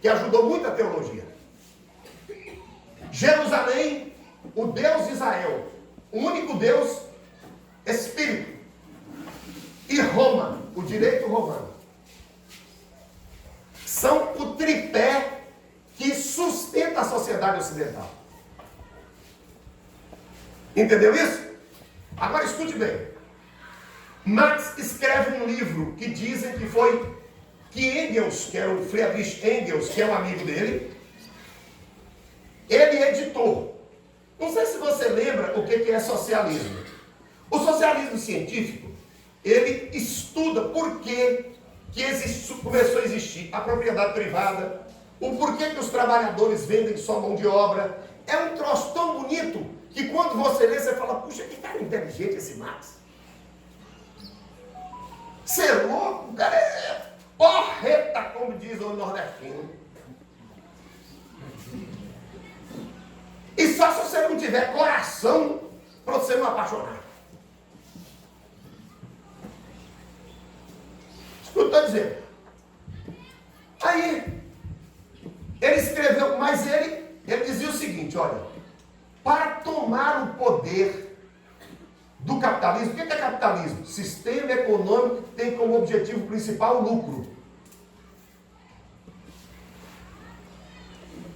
que ajudou muito a teologia. Jerusalém, o Deus de Israel, o único Deus, Espírito. E Roma, o direito romano. São o tripé que sustenta a sociedade ocidental. Entendeu isso? Agora escute bem. Marx escreve um livro que dizem que foi que Engels, que é o Friedrich Engels, que é um amigo dele, ele editou. Não sei se você lembra o que é socialismo. O socialismo científico, ele estuda por que começou a existir a propriedade privada, o porquê que os trabalhadores vendem sua mão de obra. É um troço tão bonito que quando você lê, você fala, puxa, que cara inteligente esse Marx. Você é louco, o cara é porreta, como diz o nordestino. não tiver coração para você não apaixonar. Isso que eu estou dizendo. Aí, ele escreveu, mas ele dizia o seguinte, olha, para tomar o poder do capitalismo, o que é capitalismo? Sistema econômico que tem como objetivo principal o lucro.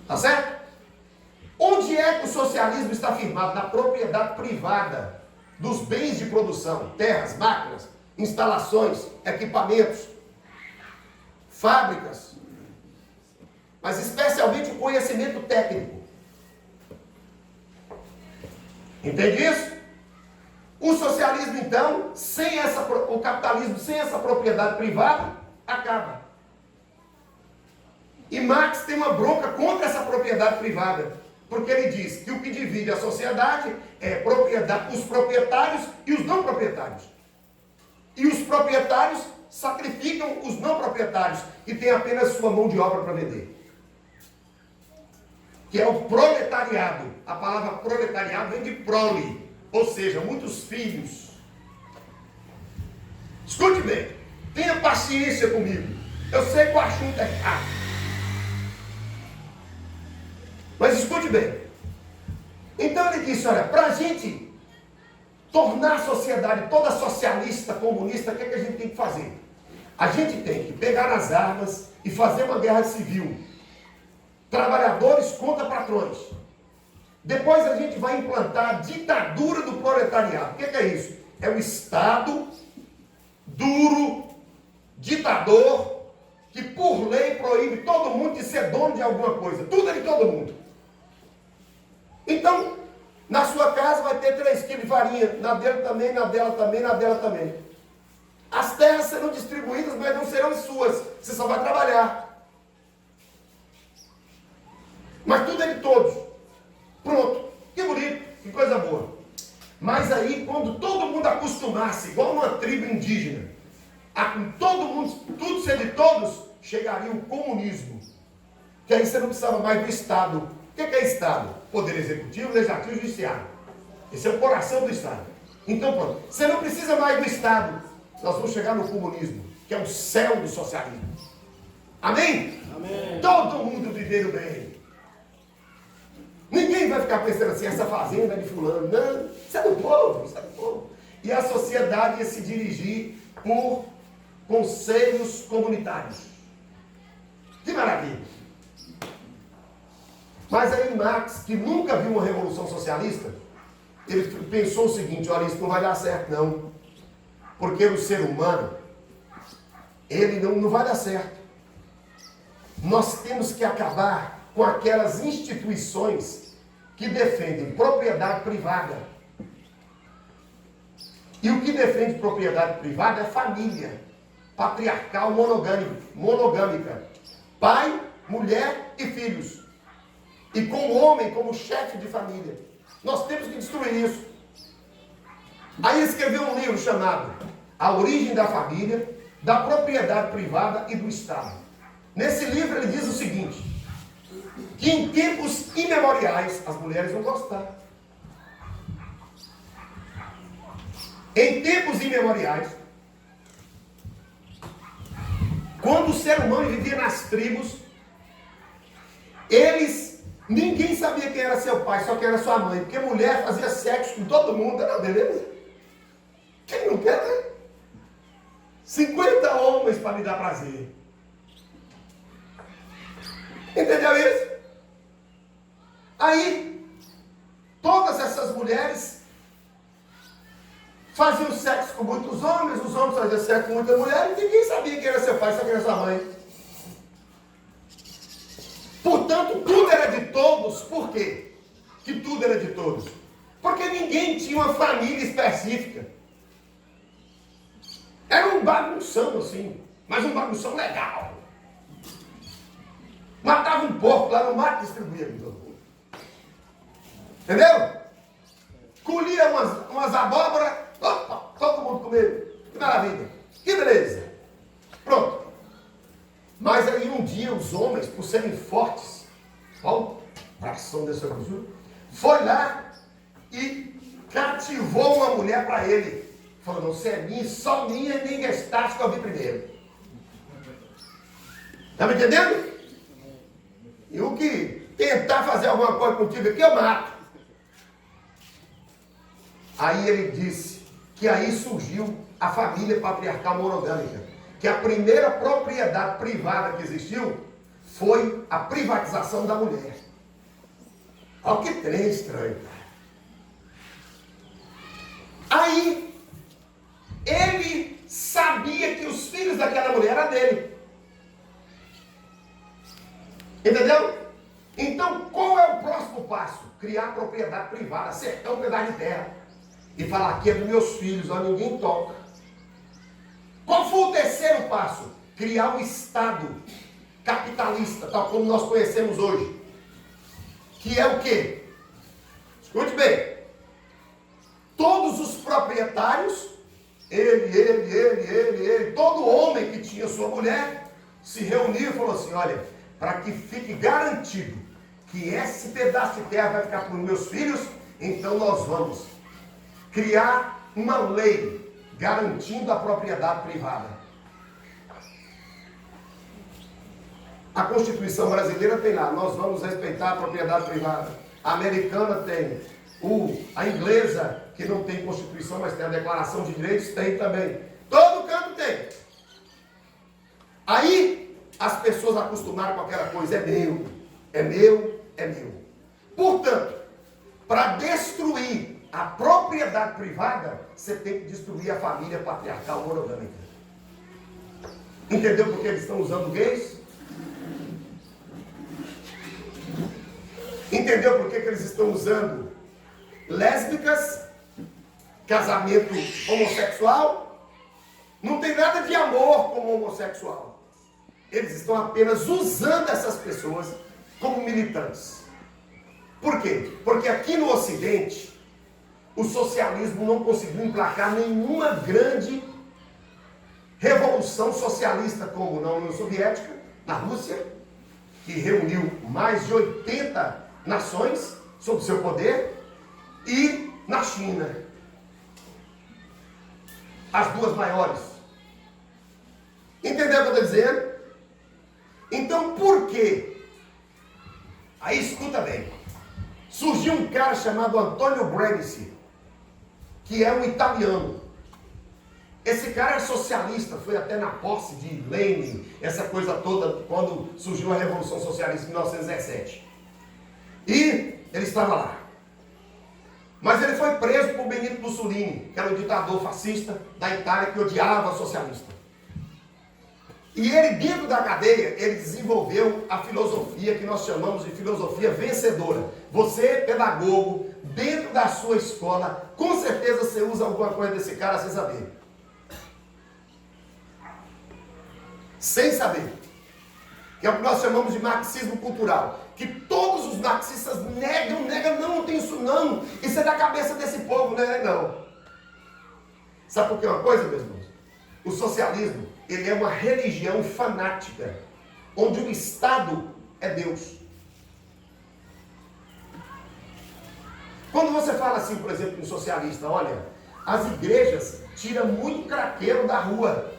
Tá certo? Onde é que o socialismo está firmado? Na propriedade privada dos bens de produção, terras, máquinas, instalações, equipamentos, fábricas, mas especialmente o conhecimento técnico. Entende isso? O socialismo, então, o capitalismo sem essa propriedade privada, acaba. E Marx tem uma bronca contra essa propriedade privada, porque ele diz que o que divide a sociedade é os proprietários e os não proprietários. E os proprietários sacrificam os não proprietários e têm apenas sua mão de obra para vender. Que é o proletariado. A palavra proletariado vem de prole, ou seja, muitos filhos. Escute bem, tenha paciência comigo. Eu sei que o assunto é chato. Mas escute bem. Então ele disse, olha, para a gente tornar a sociedade toda socialista, comunista, o que é que a gente tem que fazer? A gente tem que pegar as armas e fazer uma guerra civil. Trabalhadores contra patrões. Depois a gente vai implantar a ditadura do proletariado. O que é isso? É um Estado duro, ditador, que por lei proíbe todo mundo de ser dono de alguma coisa. Tudo é de todo mundo. Então, na sua casa vai ter 3 quilos de farinha. Na dele também, na dela também, na dela também. As terras serão distribuídas, mas não serão suas. Você só vai trabalhar. Mas tudo é de todos. Pronto. Que bonito. Que coisa boa. Mas aí, quando todo mundo acostumasse, igual uma tribo indígena, a com todo mundo, tudo ser de todos, chegaria o comunismo. Que aí você não precisava mais do Estado. O que é Estado? Poder Executivo, Legislativo e Judiciário. Esse é o coração do Estado. Então, pronto. Você não precisa mais do Estado. Nós vamos chegar no comunismo, que é o céu do socialismo. Amém? Amém. Todo mundo vivendo bem. Ninguém vai ficar pensando assim, essa fazenda é de fulano. Não, isso é do povo, isso é do povo. E a sociedade ia se dirigir por conselhos comunitários. Que maravilha. Mas aí Marx, que nunca viu uma revolução socialista, ele pensou o seguinte, olha, isso não vai dar certo não. Porque o ser humano, ele não vai dar certo. Nós temos que acabar com aquelas instituições que defendem propriedade privada. E o que defende propriedade privada é família patriarcal monogâmica. Pai, mulher e filhos. E com o homem como chefe de família. Nós temos que destruir isso. Aí ele escreveu um livro chamado A Origem da Família, da Propriedade Privada e do Estado. Nesse livro ele diz o seguinte, que em tempos imemoriais, as mulheres vão gostar. Em tempos imemoriais, quando o ser humano vivia nas tribos, ninguém sabia quem era seu pai, só quem era sua mãe, porque mulher fazia sexo com todo mundo, era beleza? Quem não quer, né? 50 homens para lhe dar prazer. Entendeu isso? Aí, todas essas mulheres faziam sexo com muitos homens, os homens faziam sexo com muitas mulheres, e ninguém sabia quem era seu pai, só quem era sua mãe. Portanto, tudo era de todos. Por quê? Que tudo era de todos? Porque ninguém tinha uma família específica. Era um bagunção assim, mas um bagunção legal. Matava um porco lá no mato e distribuía com todo mundo. Entendeu? Colhia umas abóboras, opa, todo mundo comeu. Que maravilha, que beleza. Pronto. Mas aí um dia os homens, por serem fortes, ó, bração dessa cruzura, foi lá e cativou uma mulher para ele. Falou, não, você é minha, só minha, ninguém está, que eu vi primeiro. Está me entendendo? E o que tentar fazer alguma coisa contigo aqui, eu mato. Aí ele disse que aí surgiu a família patriarcal monogâmica, que a primeira propriedade privada que existiu foi a privatização da mulher. Olha que trem estranho. Aí, ele sabia que os filhos daquela mulher eram dele. Entendeu? Então, qual é o próximo passo? Criar propriedade privada, acertar um pedaço de terra. E falar, aqui é dos meus filhos, ó, ninguém toca. Qual foi o terceiro passo? Criar um Estado capitalista, tal como nós conhecemos hoje. Que é o quê? Escute bem. Todos os proprietários, ele, todo homem que tinha sua mulher, se reuniu e falou assim, olha, para que fique garantido que esse pedaço de terra vai ficar para os meus filhos, então nós vamos criar uma lei garantindo a propriedade privada. A Constituição brasileira tem lá, nós vamos respeitar a propriedade privada. A americana tem. A inglesa, que não tem Constituição, mas tem a Declaração de Direitos, tem também. Todo canto tem. Aí, as pessoas acostumaram com aquela coisa, é meu, é meu, é meu. Portanto, para destruir a propriedade privada, você tem que destruir a família patriarcal monogâmica. Entendeu por que eles estão usando gays? Entendeu por que eles estão usando lésbicas, casamento homossexual? Não tem nada de amor com o homossexual. Eles estão apenas usando essas pessoas como militantes. Por quê? Porque aqui no Ocidente, o socialismo não conseguiu emplacar nenhuma grande revolução socialista, como na União Soviética, na Rússia, que reuniu mais de 80 nações sob seu poder, e na China, as duas maiores. Entendeu o que eu estou dizendo? Então, por quê? Aí escuta bem. Surgiu um cara chamado Antônio Gramsci, que é um italiano. Esse cara é socialista, foi até na posse de Lenin, essa coisa toda, quando surgiu a Revolução Socialista em 1917. E ele estava lá. Mas ele foi preso por Benito Mussolini, que era um ditador fascista da Itália que odiava socialista. E ele, dentro da cadeia, ele desenvolveu a filosofia que nós chamamos de filosofia vencedora. Você, pedagogo, dentro da sua escola, com certeza você usa alguma coisa desse cara sem saber. Sem saber. Que é o que nós chamamos de marxismo cultural. Que todos os marxistas negam, não tem isso não. Isso é da cabeça desse povo, não. Sabe por que uma coisa, meus irmãos? O socialismo, ele é uma religião fanática, onde o Estado é Deus. Quando você fala assim, por exemplo, um socialista, olha, as igrejas tiram muito craqueiro da rua.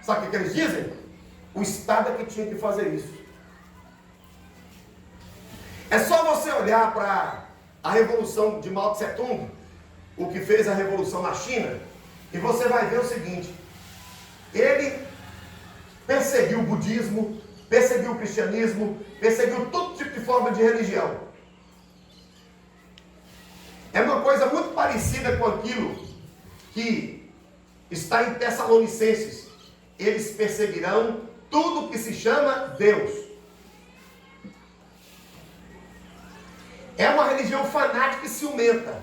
Sabe o que eles dizem? O Estado é que tinha que fazer isso. É só você olhar para a revolução de Mao Tse Tung, o que fez a revolução na China, e você vai ver o seguinte: ele perseguiu o budismo, perseguiu o cristianismo, perseguiu todo tipo de forma de religião. É uma coisa muito parecida com aquilo que está em Tessalonicenses. Eles perseguirão tudo que se chama Deus. É uma religião fanática e ciumenta.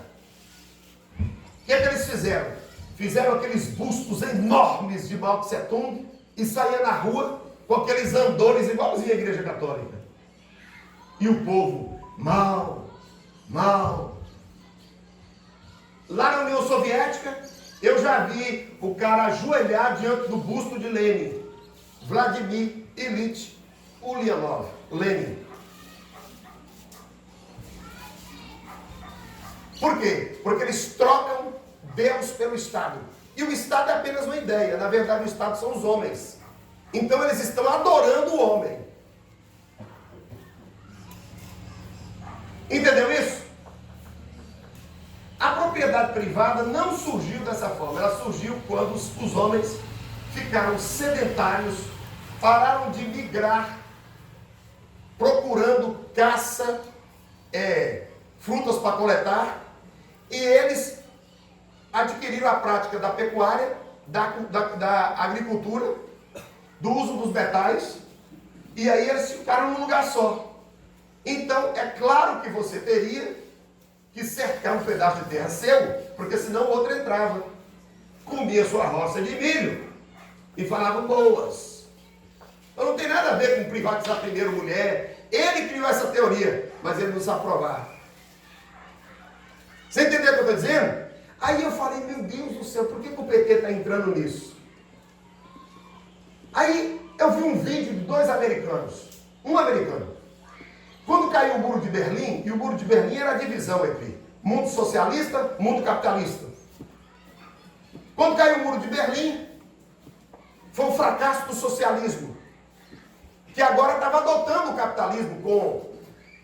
O que é que eles fizeram? Fizeram aqueles bustos enormes de Mao Tse Tung e saíam na rua com aqueles andores igualzinho à Igreja Católica. E o povo, Mao. Lá na União Soviética, eu já vi o cara ajoelhar diante do busto de Lenin, Vladimir Ilyich Ulyanov, Lenin. Por quê? Porque eles trocam Deus pelo Estado. E o Estado é apenas uma ideia. Na verdade, o Estado são os homens. Então eles estão adorando o homem. Entendeu isso? A propriedade privada não surgiu dessa forma. Ela surgiu quando os homens ficaram sedentários, pararam de migrar, procurando caça, frutas para coletar, e eles adquiriram a prática da pecuária, da agricultura, do uso dos metais, e aí eles ficaram num lugar só. Então, é claro que você teria que cercar um pedaço de terra seu, porque senão o outro entrava, comia sua roça de milho e falava boas. Então não tem nada a ver com privatizar primeiro mulher. Ele criou essa teoria, mas ele não sabe provar. Você entendeu o que eu estou dizendo? Aí eu falei, meu Deus do céu, por que o PT está entrando nisso? Aí eu vi um vídeo de 2 americanos. Um americano. Quando caiu o Muro de Berlim, e o Muro de Berlim era a divisão entre mundo socialista, mundo capitalista. Quando caiu o Muro de Berlim, foi um fracasso do socialismo, que agora estava adotando o capitalismo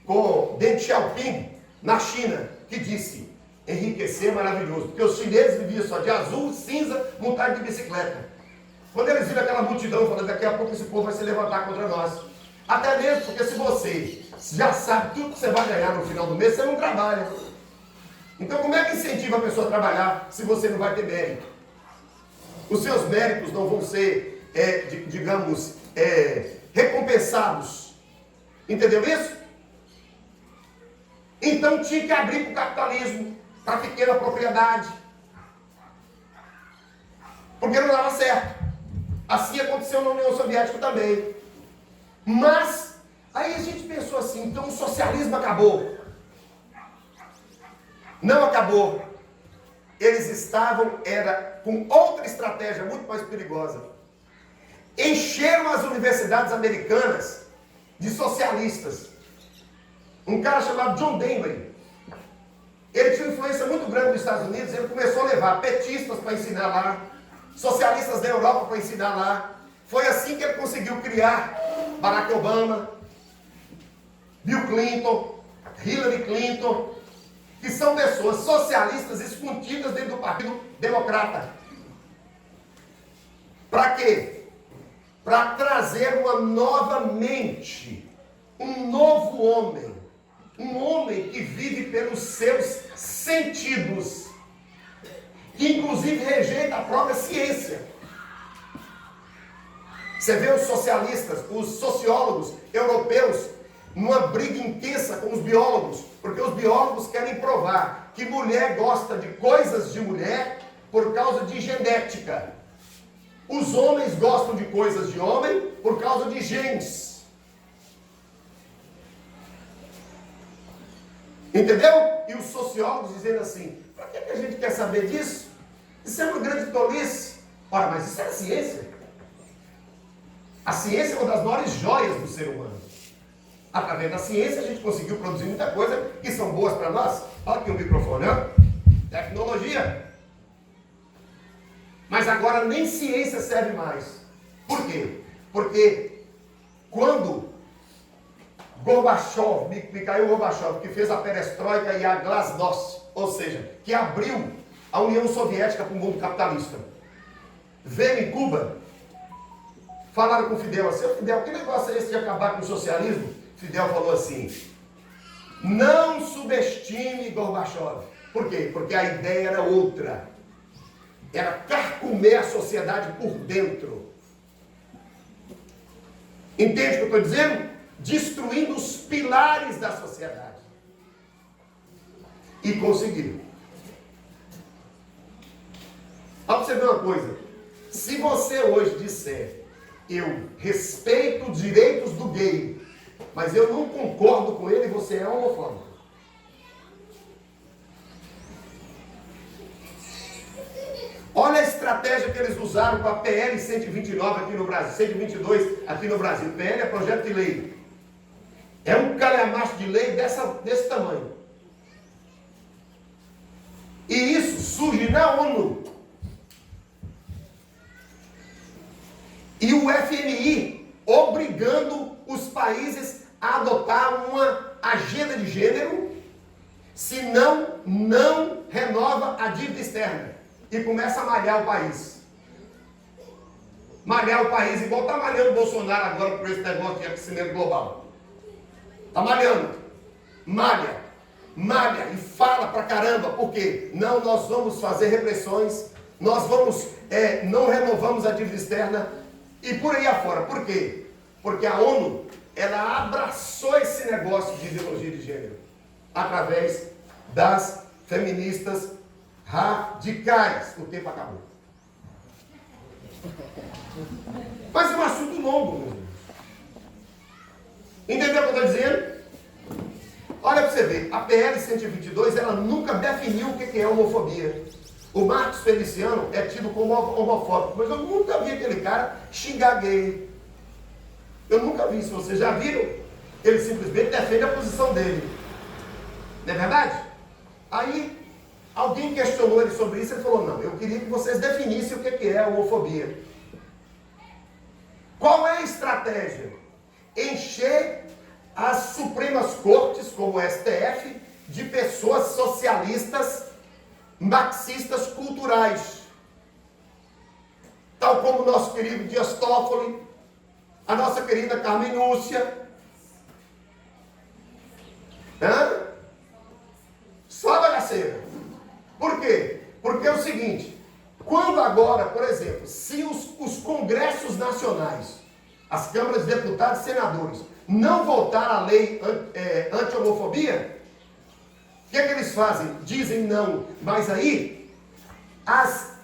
com Deng Xiaoping, na China, que disse, enriquecer é maravilhoso, porque os chineses viviam só de azul, cinza, montado de bicicleta. Quando eles viram aquela multidão, falando, daqui a pouco esse povo vai se levantar contra nós. Até mesmo porque se você já sabe tudo que você vai ganhar no final do mês, você não trabalha. Então como é que incentiva a pessoa a trabalhar se você não vai ter mérito? Os seus méritos não vão ser, digamos, recompensados. Entendeu isso? Então tinha que abrir para o capitalismo, para a pequena propriedade. Porque não dava certo. Assim aconteceu na União Soviética também. Mas, aí a gente pensou assim, então o socialismo acabou. Não acabou. Eles estavam, com outra estratégia muito mais perigosa. Encheram as universidades americanas de socialistas. Um cara chamado John Dewey, ele tinha uma influência muito grande nos Estados Unidos, ele começou a levar petistas para ensinar lá, socialistas da Europa para ensinar lá. Foi assim que ele conseguiu criar Barack Obama, Bill Clinton, Hillary Clinton, que são pessoas socialistas escondidas dentro do Partido Democrata. Para quê? Para trazer uma nova mente, um novo homem, um homem que vive pelos seus sentidos, que inclusive rejeita a própria ciência. Você vê os socialistas, os sociólogos europeus, numa briga intensa com os biólogos, porque os biólogos querem provar que mulher gosta de coisas de mulher por causa de genética. Os homens gostam de coisas de homem por causa de genes. Entendeu? E os sociólogos dizendo assim, para que a gente quer saber disso? Isso é uma grande tolice. Ora, mas isso é a ciência. A ciência é uma das maiores joias do ser humano. Através da ciência a gente conseguiu produzir muita coisa que são boas para nós. Olha aqui o microfone, ó. Tecnologia. Mas agora nem ciência serve mais. Por quê? Porque quando Mikhail Gorbachev, que fez a perestroika e a glasnost, ou seja, que abriu a União Soviética para o mundo capitalista, veio em Cuba, falaram com o Fidel assim, Fidel, que negócio é esse de acabar com o socialismo? Fidel falou assim, não subestime Gorbachev. Por quê? Porque a ideia era outra. Era carcomer a sociedade por dentro. Entende o que eu estou dizendo? Destruindo os pilares da sociedade. E conseguiu. Olha para você ver uma coisa. Se você hoje disser, eu respeito os direitos do gay, mas eu não concordo com ele, você é homofóbico. Olha a estratégia que eles usaram com a PL 129 aqui no Brasil, 122 aqui no Brasil. PL é projeto de lei. É um calhamaço de lei desse tamanho. E isso surge na ONU. E o FMI obrigando os países a adotar uma agenda de gênero, senão não renova a dívida externa. E começa a malhar o país. Malhar o país, igual está malhando o Bolsonaro agora por esse negócio de aquecimento global. Está malhando. Malha e fala pra caramba, porque não, nós vamos fazer repressões, nós vamos, não renovamos a dívida externa e por aí afora. Por quê? Porque a ONU, ela abraçou esse negócio de ideologia de gênero através das feministas radicais. O tempo acabou. Mas é um assunto longo, meu Deus. Entendeu o que eu estou dizendo? Olha para você ver, a PL 122, ela nunca definiu o que é homofobia. O Marcos Feliciano é tido como homofóbico, mas eu nunca vi aquele cara xingar gay. Eu nunca vi. Se vocês já viram, ele simplesmente defende a posição dele. Não é verdade? Aí, alguém questionou ele sobre isso, ele falou, não, eu queria que vocês definissem o que é homofobia. Qual é a estratégia? Encher as Supremas Cortes, como o STF, de pessoas socialistas, marxistas culturais. Tal como o nosso querido Dias Toffoli, a nossa querida Carmen Lúcia. Só bagaceira. Por quê? Porque é o seguinte, quando agora, por exemplo, se os congressos nacionais, as câmaras de deputados e senadores, não votar a lei anti-homofobia, o que eles fazem? Dizem não, mas aí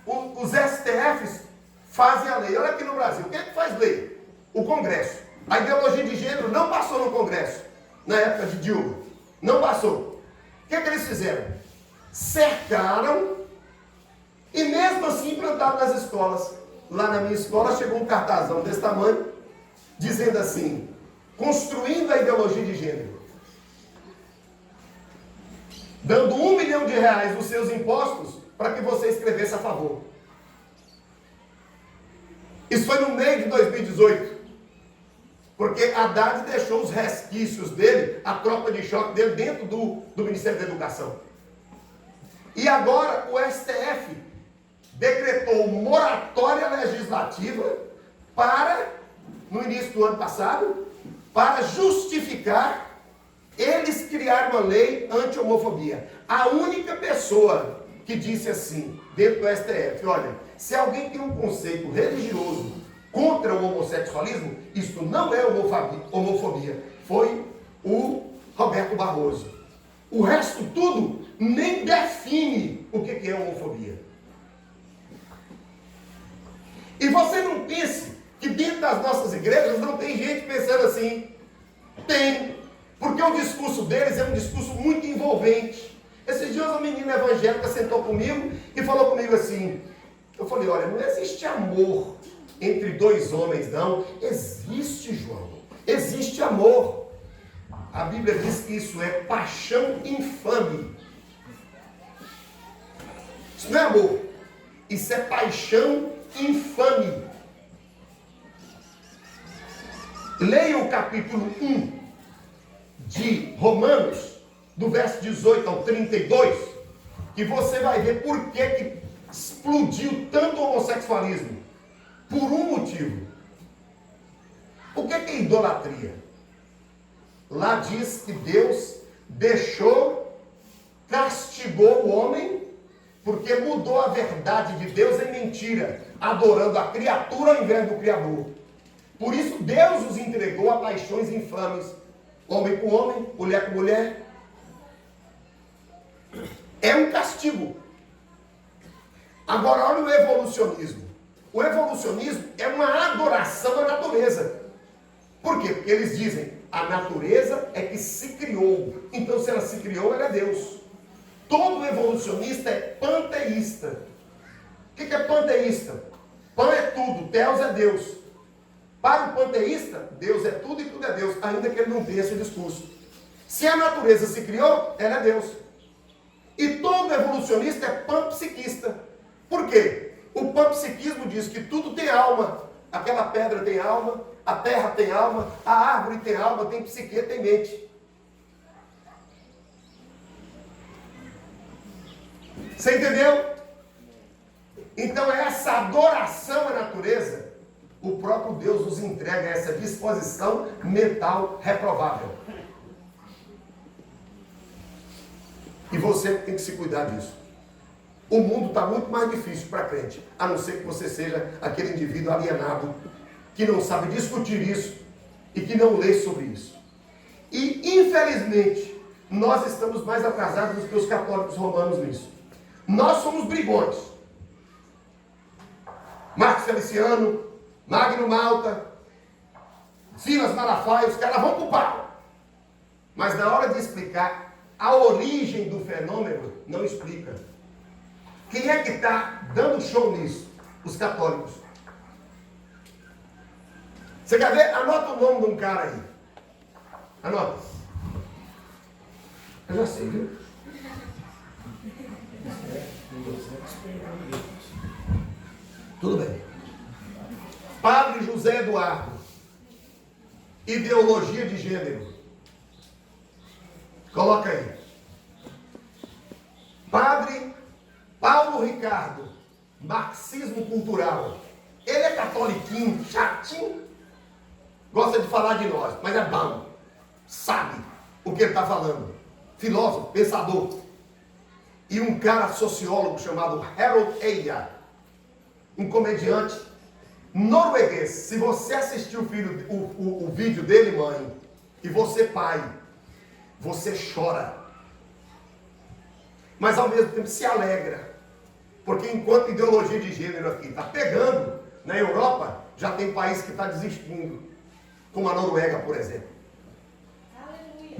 os STFs fazem a lei. Olha aqui no Brasil, o que faz lei? O Congresso. A ideologia de gênero não passou no Congresso, na época de Dilma. Não passou. O que eles fizeram? Cercaram e mesmo assim implantaram nas escolas. Lá na minha escola chegou um cartazão desse tamanho, dizendo assim, construindo a ideologia de gênero. Dando R$1 milhão dos seus impostos para que você escrevesse a favor. Isso foi no meio de 2018. Porque Haddad deixou os resquícios dele, a tropa de choque dele, dentro do Ministério da Educação. E agora o STF decretou moratória legislativa para, no início do ano passado, para justificar eles criarem uma lei anti-homofobia. A única pessoa que disse assim, dentro do STF, olha, se alguém tem um conceito religioso contra o homossexualismo, isso não é homofobia. Foi o Roberto Barroso. O resto tudo nem define o que é homofobia. E você não pense que dentro das nossas igrejas não tem gente pensando assim. Tem. Porque o discurso deles é um discurso muito envolvente. Esses dias uma menina evangélica sentou comigo e falou comigo assim. Eu falei, olha, não existe amor entre dois homens, não. Existe, João. Existe amor. A Bíblia diz que isso é paixão infame. Isso não é amor. Isso é paixão infame. Leia o capítulo 1 de Romanos, do verso 18 ao 32, que você vai ver por que explodiu tanto o homossexualismo. Por um motivo. O que é idolatria? Lá diz que Deus castigou o homem, porque mudou a verdade de Deus em mentira, adorando a criatura ao invés do Criador. Por isso Deus os entregou a paixões infames, homem com homem, mulher com mulher. É um castigo. Agora olha o evolucionismo. O evolucionismo é uma adoração à natureza. Por quê? Porque eles dizem, a natureza é que se criou. Então se ela se criou, ela é Deus. Todo evolucionista é panteísta. O que é panteísta? Pan é tudo, Deus é Deus. Para o panteísta, Deus é tudo e tudo é Deus, ainda que ele não tenha esse discurso. Se a natureza se criou, ela é Deus. E todo evolucionista é panpsiquista. Por quê? O panpsiquismo diz que tudo tem alma. Aquela pedra tem alma, a terra tem alma, a árvore tem alma, tem psique, tem mente. Você entendeu? Então essa adoração à natureza, o próprio Deus nos entrega essa disposição mental reprovável. E você tem que se cuidar disso. O mundo está muito mais difícil para crente, a não ser que você seja aquele indivíduo alienado, que não sabe discutir isso e que não lê sobre isso. E, infelizmente, nós estamos mais atrasados do que os católicos romanos nisso. Nós somos brigões. Marcos Feliciano, Magno Malta, Silas Malafaia, os caras vão para o pau. Mas na hora de explicar a origem do fenômeno, não explica. Quem é que está dando show nisso? Os católicos. Você quer ver? Anota o nome de um cara aí. Anota. Eu já sei, viu? Tudo bem. Padre José Eduardo. Ideologia de gênero. Coloca aí. Padre Paulo Ricardo. Marxismo cultural. Ele é catoliquinho, chatinho. Gosta de falar de nós, mas é bom. Sabe o que ele está falando. Filósofo, pensador. E um cara sociólogo chamado Harold Eia. Um comediante norueguês. Se você assistiu o vídeo dele, mãe, e você, pai, você chora. Mas ao mesmo tempo se alegra. Porque enquanto ideologia de gênero aqui está pegando, na Europa, já tem país que está desistindo. Como a Noruega, por exemplo. Aleluia.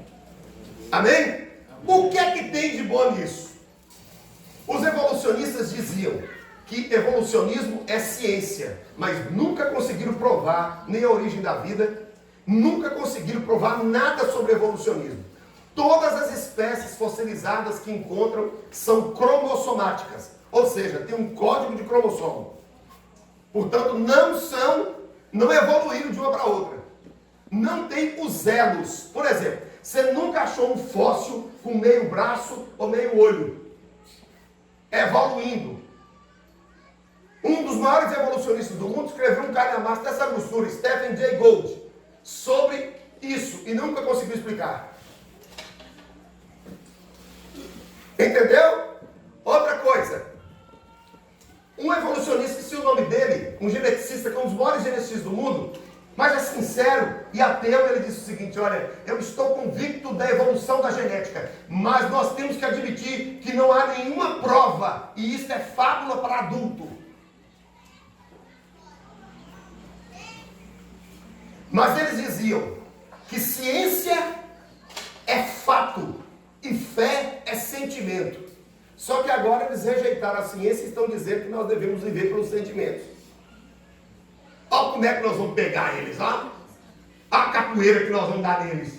Amém? O que é que tem de bom nisso? Os evolucionistas diziam que evolucionismo é ciência, mas nunca conseguiram provar nem a origem da vida, nunca conseguiram provar nada sobre evolucionismo. Todas as espécies fossilizadas que encontram são cromossomáticas, ou seja, tem um código de cromossomo. Portanto, não evoluíram de uma para outra. Não tem os elos. Por exemplo, você nunca achou um fóssil com meio braço ou meio olho. Evoluindo. Um dos maiores evolucionistas do mundo escreveu um calhamaço dessa grossura, Stephen Jay Gould, sobre isso e nunca conseguiu explicar. Entendeu? Outra coisa. Um evolucionista, se o nome dele, um geneticista, que é um dos maiores geneticistas do mundo, mas é sincero e ateu, ele disse o seguinte: olha, eu estou convicto da evolução da genética, mas nós temos que admitir que não há nenhuma prova, e isso é fábula para adulto. Mas eles diziam que ciência é fato e fé é sentimento. Só que agora eles rejeitaram a ciência e estão dizendo que nós devemos viver pelos sentimentos. Olha como é que nós vamos pegar eles, ó. A capoeira que nós vamos dar neles.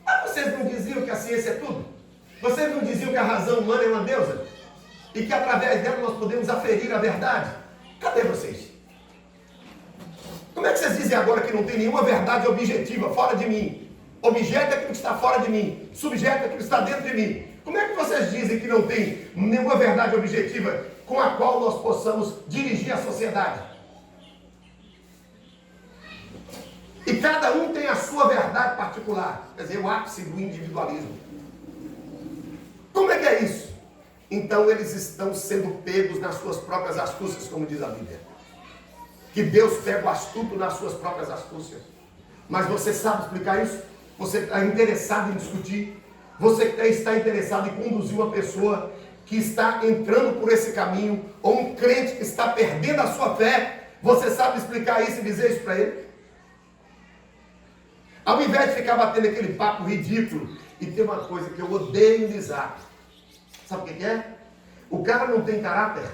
Mas vocês não diziam que a ciência é tudo? Vocês não diziam que a razão humana é uma deusa? E que através dela nós podemos aferir a verdade? Cadê vocês? Como é que vocês dizem agora que não tem nenhuma verdade objetiva fora de mim? Objeto é aquilo que está fora de mim. Subjeto é aquilo que está dentro de mim. Como é que vocês dizem que não tem nenhuma verdade objetiva com a qual nós possamos dirigir a sociedade? E cada um tem a sua verdade particular. Quer dizer, o ápice do individualismo. Como é que é isso? Então eles estão sendo pegos nas suas próprias astúcias, como diz a Bíblia. Que Deus pega o astuto nas suas próprias astúcias. Mas você sabe explicar isso? Você está interessado em discutir? Você está interessado em conduzir uma pessoa que está entrando por esse caminho, ou um crente que está perdendo a sua fé? Você sabe explicar isso e dizer isso para ele? Ao invés de ficar batendo aquele papo ridículo. E tem uma coisa que eu odeio no zap. Sabe o que é? O cara não tem caráter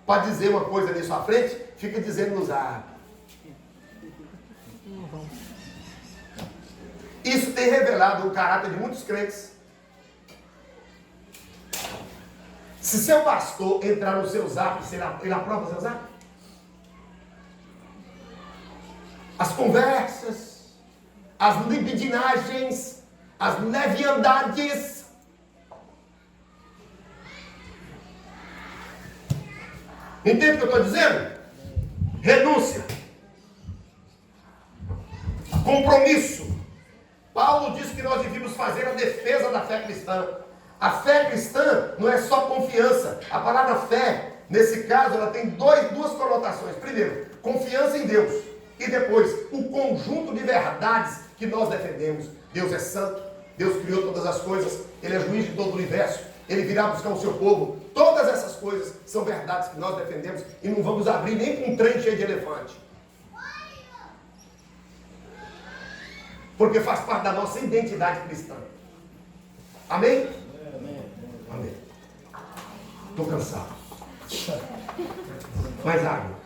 para dizer uma coisa ali à sua frente, fica dizendo no zap. Isso tem revelado o caráter de muitos crentes. Se seu pastor entrar no seu zap, ele aprova o seu zap? As conversas, as libidinagens, as leviandades. Entende o que eu estou dizendo? Renúncia. Compromisso. Paulo diz que nós devíamos fazer a defesa da fé cristã. A fé cristã não é só confiança. A palavra fé, nesse caso, ela tem duas conotações. Primeiro, confiança em Deus. E depois, o conjunto de verdades que nós defendemos. Deus é santo. Deus criou todas as coisas. Ele é juiz de todo o universo. Ele virá buscar o seu povo. Todas essas coisas são verdades que nós defendemos. E não vamos abrir nem com um trem cheio de elefante. Porque faz parte da nossa identidade cristã. Amém? Amém. Estou cansado. Mais água.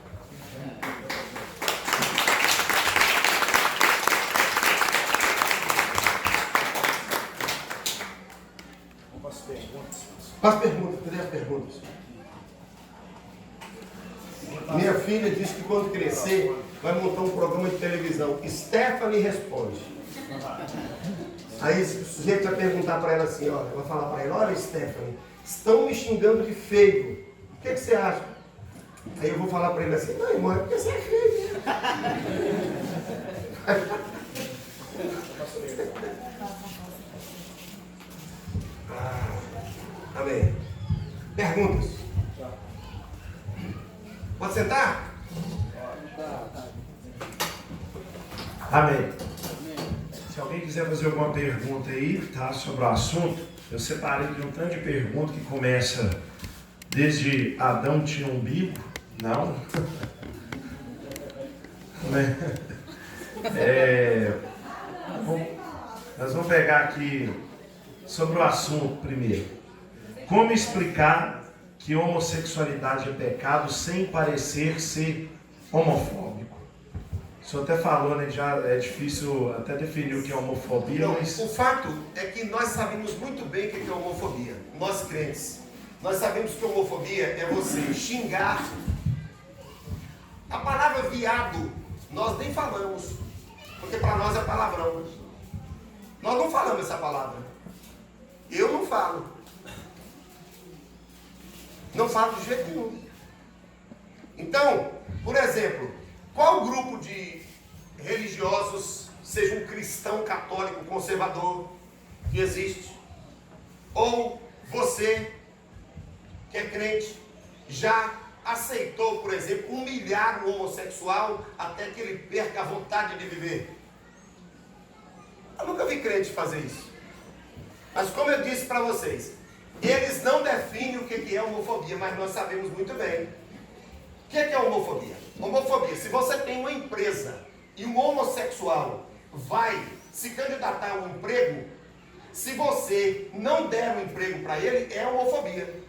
Faz perguntas. Cadê as perguntas? Minha filha disse que quando crescer vai montar um programa de televisão. Stephanie responde. Aí o sujeito vai perguntar para ela assim, ó, vai falar para ela, olha Stephanie, estão me xingando de feio. O que você acha? Aí eu vou falar para ele assim, não, irmão, é porque você é feio. Amém. Perguntas? Pode sentar? Amém. Se alguém quiser fazer alguma pergunta aí, tá, sobre o assunto, eu separei de um tanto de pergunta que começa desde Adão tinha um umbigo? Não. Nós vamos pegar aqui sobre o assunto primeiro. Como explicar que homossexualidade é pecado sem parecer ser homofóbico? O senhor até falou, né? Já é difícil até definir o que é homofobia, mas... O fato é que nós sabemos muito bem o que é homofobia. Nós crentes. Nós sabemos que homofobia é você xingar. A palavra viado, nós nem falamos. Porque para nós é palavrão. Nós não falamos essa palavra. Eu não falo. Não falo de jeito nenhum. Então, por exemplo, qual grupo de religiosos, seja um cristão católico conservador, que existe, ou você, que é crente, já aceitou, por exemplo, humilhar o homossexual até que ele perca a vontade de viver? Eu nunca vi crente fazer isso. Mas como eu disse para vocês, eles não definem o que é homofobia, mas nós sabemos muito bem. O que é homofobia? Homofobia, se você tem uma empresa e um homossexual vai se candidatar a um emprego, se você não der um emprego para ele, é homofobia.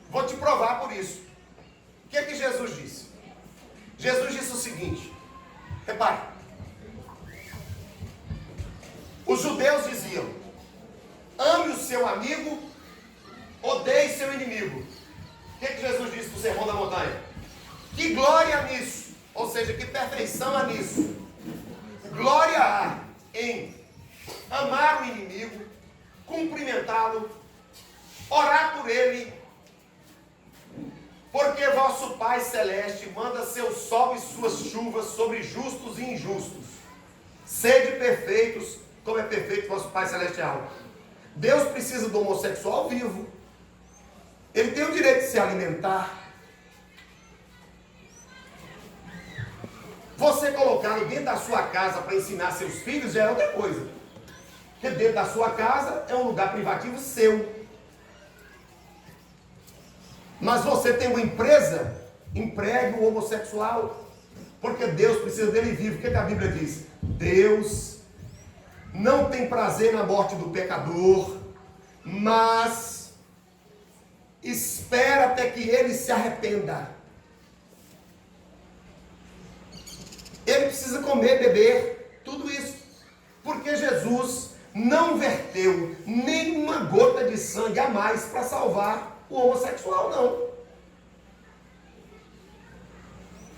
Vou te provar por isso. O que é que Jesus disse? Jesus disse o seguinte, repare, os judeus diziam, ame o seu amigo, odeie seu inimigo. O que é que Jesus disse no Sermão da Montanha? Que glória há nisso, ou seja, que perfeição há nisso. Glória há em amar o inimigo, cumprimentá-lo, orar por ele, porque vosso Pai Celeste manda seu sol e suas chuvas sobre justos e injustos. Sede perfeitos, como é perfeito vosso Pai Celestial. Deus precisa do homossexual vivo. Ele tem o direito de se alimentar. Você colocá-lo dentro da sua casa para ensinar seus filhos já é outra coisa. Porque dentro da sua casa é um lugar privativo seu. Mas você tem uma empresa, empregue o homossexual. Porque Deus precisa dele vivo. O que a Bíblia diz? Deus não tem prazer na morte do pecador, mas espera até que ele se arrependa. Ele precisa comer, beber, tudo isso. Porque Jesus não verteu nenhuma gota de sangue a mais para salvar O homossexual não.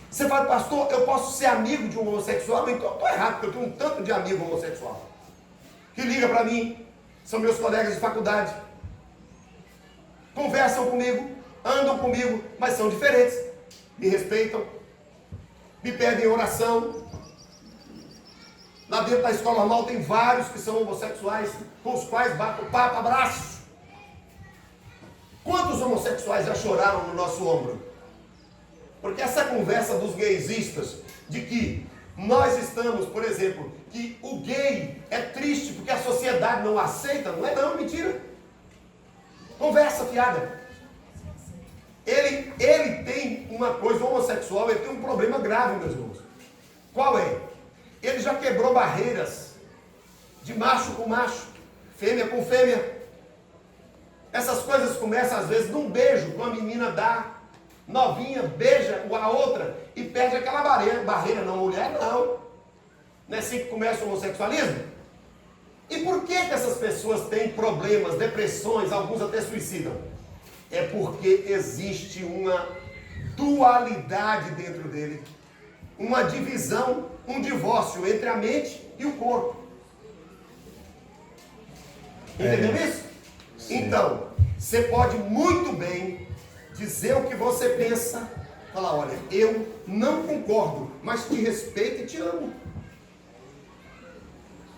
Você fala, pastor, eu posso ser amigo de um homossexual? Então eu estou errado, porque eu tenho um tanto de amigo homossexual que liga para mim, são meus colegas de faculdade, conversam comigo, andam comigo, mas são diferentes, me respeitam, me pedem oração. Lá dentro da escola normal tem vários que são homossexuais, com os quais bato papo, abraço. Quantos homossexuais já choraram no nosso ombro? Porque essa conversa dos gaysistas, de que nós estamos, por exemplo, que o gay é triste porque a sociedade não aceita, não é não, mentira. Conversa fiada. Ele tem uma coisa, o homossexual, ele tem um problema grave, meus irmãos. Qual é? Ele já quebrou barreiras de macho com macho, fêmea com fêmea. Essas coisas começam às vezes num beijo, uma menina dá, novinha, beija a outra e perde aquela barreira, não, mulher não. Não é assim que começa o homossexualismo? E por que essas pessoas têm problemas, depressões, alguns até suicidam? É porque existe uma dualidade dentro dele, uma divisão, um divórcio entre a mente e o corpo. Entendeu isso? Sim. Então, você pode muito bem dizer o que você pensa, falar, olha, eu não concordo, mas te respeito e te amo.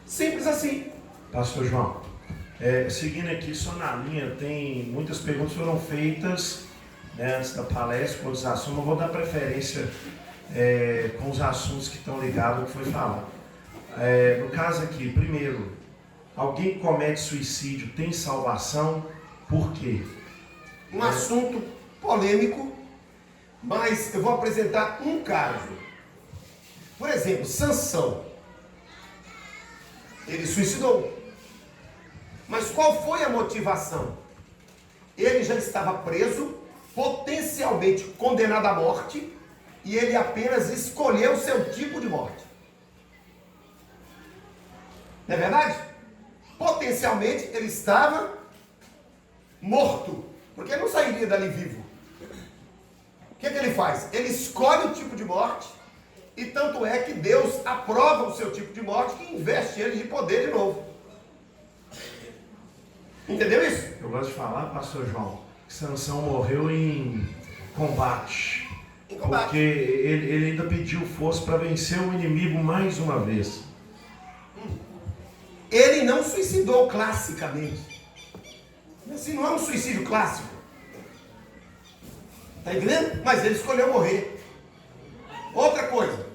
Simples assim. Pastor João, seguindo aqui só na linha, tem muitas perguntas que foram feitas, né, antes da palestra, com os assuntos. Eu vou dar preferência com os assuntos que estão ligados ao que foi falado. No caso aqui, primeiro, alguém que comete suicídio tem salvação? Por quê? Um assunto polêmico, mas eu vou apresentar um caso. Por exemplo, Sansão. Ele suicidou. Mas qual foi a motivação? Ele já estava preso, potencialmente condenado à morte, e ele apenas escolheu o seu tipo de morte. Não é verdade? Potencialmente ele estava morto, porque ele não sairia dali vivo. O que ele faz? Ele escolhe o tipo de morte, e tanto é que Deus aprova o seu tipo de morte, que investe ele de poder de novo. Entendeu isso? Eu gosto de falar, pastor João, que Sansão morreu em combate. Porque ele ainda pediu força para vencer o inimigo mais uma vez. Ele não suicidou classicamente. Assim, não é um suicídio clássico. Está entendendo? Mas ele escolheu morrer. Outra coisa.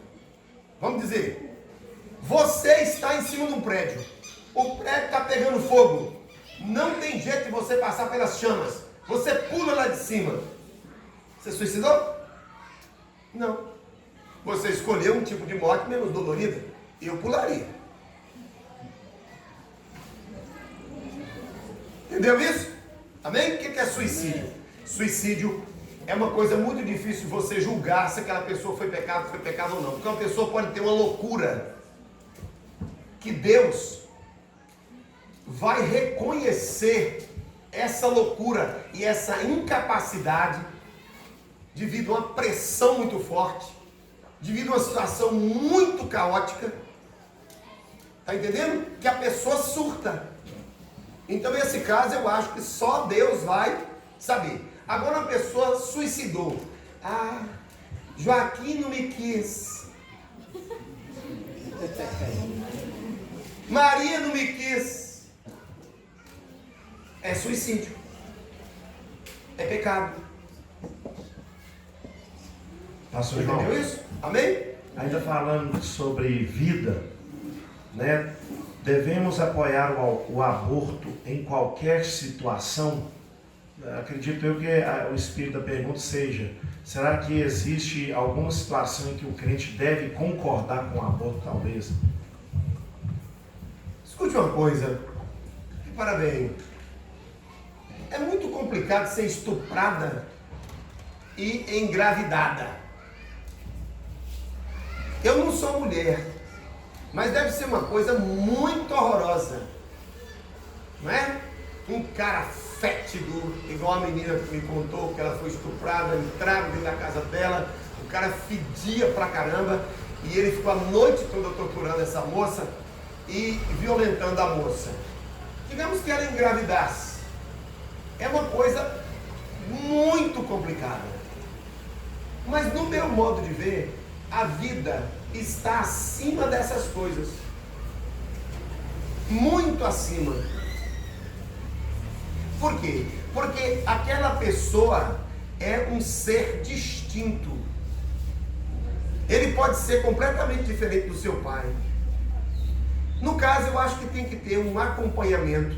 Vamos dizer. Você está em cima de um prédio. O prédio está pegando fogo. Não tem jeito de você passar pelas chamas. Você pula lá de cima. Você suicidou? Não. Você escolheu um tipo de morte menos dolorida. Eu pularia. Entendeu isso? Amém? O que é suicídio? Suicídio é uma coisa muito difícil de você julgar se aquela pessoa foi pecado ou não. Porque uma pessoa pode ter uma loucura que Deus vai reconhecer essa loucura e essa incapacidade devido a uma pressão muito forte, devido a uma situação muito caótica. Está entendendo? Que a pessoa surta. Então, nesse caso, eu acho que só Deus vai saber. Agora, a pessoa suicidou. Ah, Joaquim não me quis. Maria não me quis. É suicídio. É pecado. Pastor João, entendeu isso? Amém? Ainda falando sobre vida, né? Devemos apoiar o aborto em qualquer situação? Acredito eu que o espírito da pergunta seja: será que existe alguma situação em que o crente deve concordar com o aborto, talvez? Escute uma coisa, repara bem, é muito complicado ser estuprada e engravidada. Eu não sou mulher, mas deve ser uma coisa muito horrorosa, não é? Um cara fétido, igual a menina que me contou que ela foi estuprada, entraram dentro da casa dela, o cara fedia pra caramba, e ele ficou a noite toda torturando essa moça e violentando a moça. Digamos que ela engravidasse. É uma coisa muito complicada. Mas no meu modo de ver, a vida está acima dessas coisas. Muito acima. Por quê? Porque aquela pessoa é um ser distinto. Ele pode ser completamente diferente do seu pai. No caso, eu acho que tem que ter um acompanhamento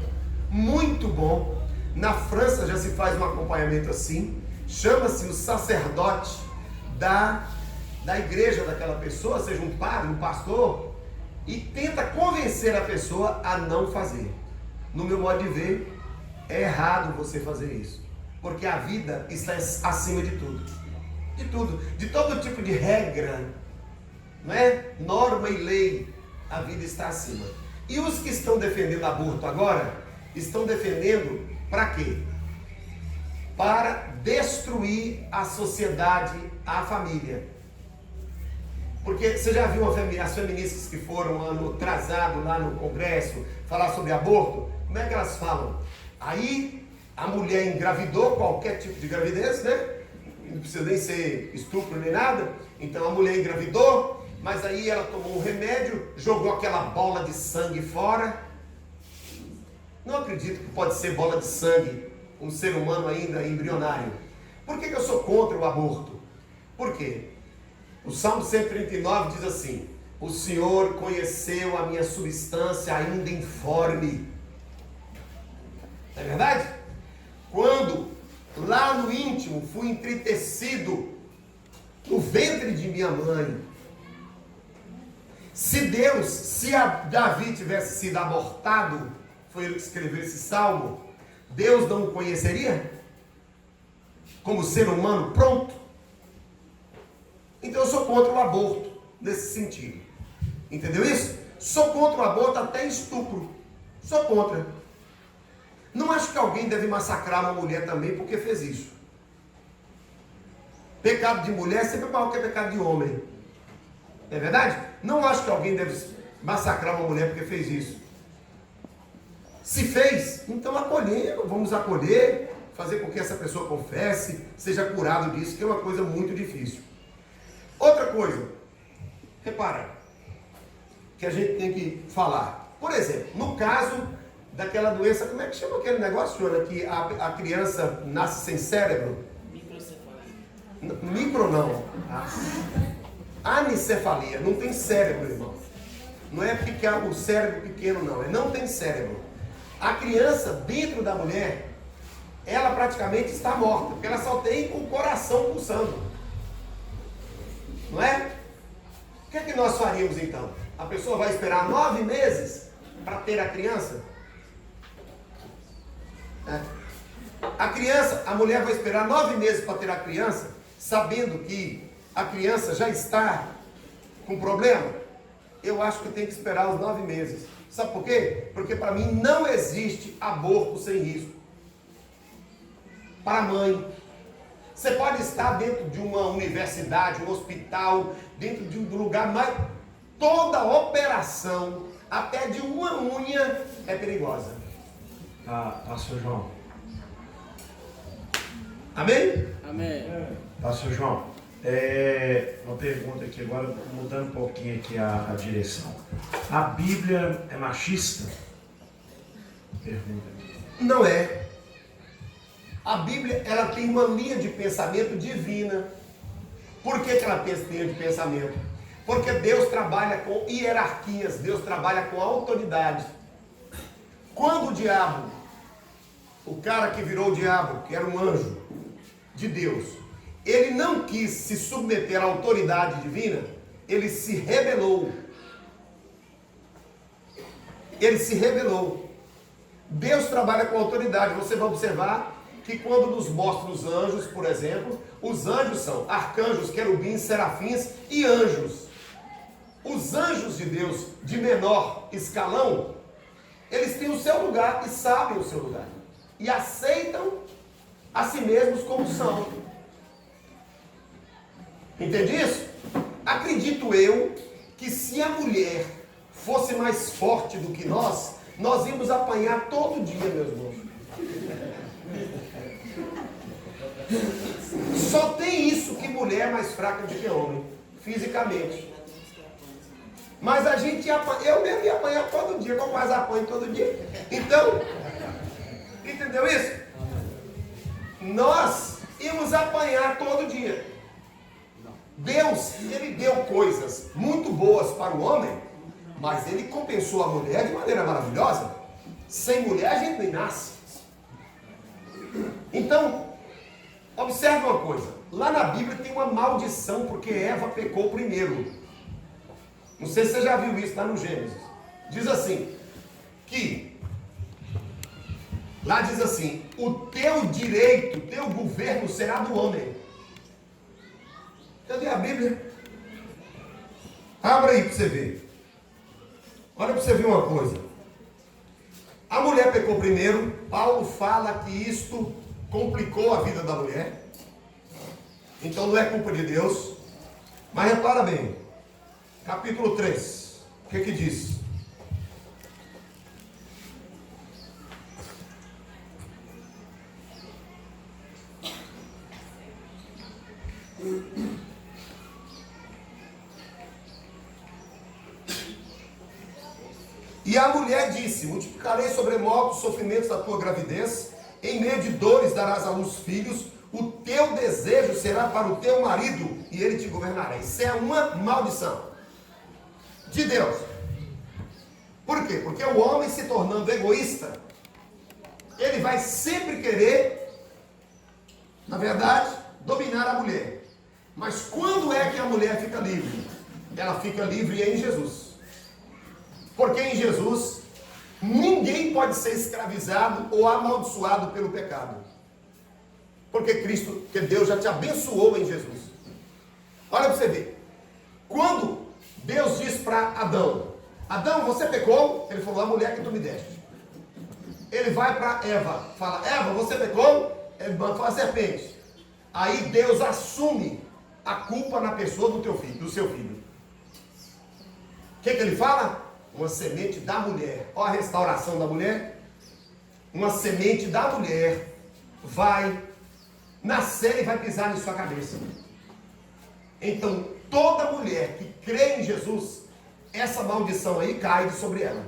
muito bom. Na França já se faz um acompanhamento assim. Chama-se o sacerdote da igreja daquela pessoa, seja um padre, um pastor, e tenta convencer a pessoa a não fazer. No meu modo de ver, é errado você fazer isso, porque a vida está acima de tudo, de todo tipo de regra, não é? Norma e lei, a vida está acima. E os que estão defendendo aborto agora, estão defendendo para quê? Para destruir a sociedade, a família. Porque você já viu as feministas que foram ano atrasado lá no Congresso falar sobre aborto? Como é que elas falam? Aí a mulher engravidou, qualquer tipo de gravidez, né? Não precisa nem ser estupro nem nada. Então a mulher engravidou, mas aí ela tomou um remédio, jogou aquela bola de sangue fora. Não acredito que pode ser bola de sangue um ser humano ainda embrionário. Por que eu sou contra o aborto? Por quê? O Salmo 139 diz assim: o Senhor conheceu a minha substância ainda informe. Não é verdade? Quando lá no íntimo fui entristecido no ventre de minha mãe. Se Davi tivesse sido abortado, foi ele que escreveu esse salmo, Deus não o conheceria? Como ser humano pronto? Então eu sou contra o aborto, nesse sentido. Entendeu isso? Sou contra o aborto até em estupro. Sou contra. Não acho que alguém deve massacrar uma mulher também porque fez isso. Pecado de mulher é sempre maior que pecado de homem. É verdade? Não acho que alguém deve massacrar uma mulher porque fez isso. Se fez, então acolhemos, vamos acolher, fazer com que essa pessoa confesse, seja curado disso, que é uma coisa muito difícil. Outra coisa, repara, que a gente tem que falar. Por exemplo, no caso daquela doença, como é que chama aquele negócio, Joana, que a criança nasce sem cérebro? Microcefalia. Micro não. Anicefalia, não tem cérebro, irmão. Não é porque o cérebro pequeno, não, não tem cérebro. A criança dentro da mulher, ela praticamente está morta, porque ela só tem o coração pulsando. Não é? O que é que nós faríamos então? A pessoa vai esperar 9 meses para ter a criança? A criança, a mulher vai esperar 9 meses para ter a criança, sabendo que a criança já está com problema? Eu acho que tem que esperar os 9 meses. Sabe por quê? Porque para mim não existe aborto sem risco. Para a mãe. Você pode estar dentro de uma universidade, um hospital, dentro de um lugar, mas toda operação, até de uma unha, é perigosa. Pastor João. Amém? Amém. Pastor João, uma pergunta aqui agora, mudando um pouquinho aqui a direção. A Bíblia é machista? Pergunta. Não é. A Bíblia, ela tem uma linha de pensamento divina. Por que ela tem essa linha de pensamento? Porque Deus trabalha com hierarquias, Deus trabalha com autoridade. Quando o diabo, o cara que virou o diabo, que era um anjo de Deus, ele não quis se submeter à autoridade divina, ele se rebelou. Ele se rebelou. Deus trabalha com autoridade. Você vai observar que quando nos mostra os anjos, por exemplo, os anjos são arcanjos, querubins, serafins e anjos. Os anjos de Deus de menor escalão, eles têm o seu lugar e sabem o seu lugar. e aceitam a si mesmos como são. Entende isso? Acredito eu que se a mulher fosse mais forte do que nós íamos apanhar todo dia, meus irmãos. Só tem isso que mulher é mais fraca do que homem, fisicamente. Mas a gente eu mesmo ia apanhar todo dia, como mais apanho todo dia. Então, entendeu isso? Nós íamos apanhar todo dia. Deus, ele deu coisas muito boas para o homem, mas ele compensou a mulher de maneira maravilhosa. Sem mulher a gente nem nasce. Então, observe uma coisa. Lá na Bíblia tem uma maldição porque Eva pecou primeiro. Não sei se você já viu isso lá no Gênesis. Diz assim, lá diz assim, o teu direito, o teu governo será do homem. Cadê a Bíblia? Abra aí para você ver. Olha para você ver uma coisa. A mulher pecou primeiro. Paulo fala que isto complicou a vida da mulher. Então não é culpa de Deus. Mas repara bem. Capítulo 3. O que diz? E a mulher disse, multiplicarei sobremodo os sofrimentos da tua gravidez, em meio de dores darás à luz filhos, o teu desejo será para o teu marido, e ele te governará. Isso é uma maldição de Deus. Por quê? Porque o homem se tornando egoísta, ele vai sempre querer, na verdade, dominar a mulher. Mas quando é que a mulher fica livre? Ela fica livre em Jesus. Porque em Jesus, ninguém pode ser escravizado ou amaldiçoado pelo pecado. Porque Deus já te abençoou em Jesus. Olha para você ver. Quando Deus diz para Adão, Adão, você pecou? Ele falou, a mulher que tu me deste. Ele vai para Eva, fala, Eva, você pecou? Ele manda para a serpente. Aí Deus assume a culpa na pessoa do seu filho. O que ele fala? Uma semente da mulher. Olha a restauração da mulher. Uma semente da mulher vai nascer e vai pisar em sua cabeça. Então, toda mulher que crê em Jesus, essa maldição aí cai sobre ela.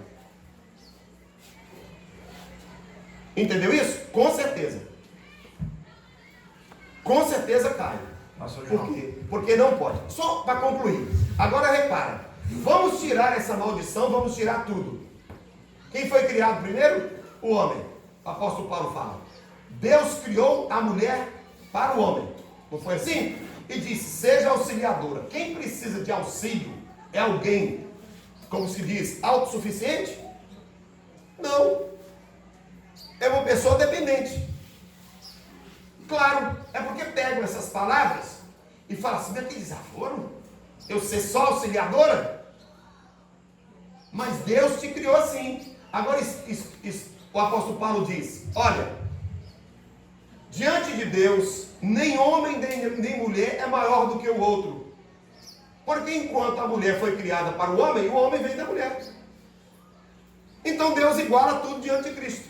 Entendeu isso? Com certeza. Com certeza cai. Por quê? Porque não pode. Só para concluir. Agora repara. Vamos tirar essa maldição, vamos tirar tudo. Quem foi criado primeiro? O homem. O apóstolo Paulo fala. Deus criou a mulher para o homem. Não foi assim? E disse, seja auxiliadora. Quem precisa de auxílio é alguém, como se diz, autossuficiente? Não. É uma pessoa dependente. Claro, é porque pegam essas palavras e falam assim, mas que desaforo? Eu ser só auxiliadora? Mas Deus te criou assim. Agora o apóstolo Paulo diz, olha, diante de Deus, nem homem nem mulher é maior do que o outro. Porque enquanto a mulher foi criada para o homem vem da mulher. Então Deus iguala tudo diante de Cristo.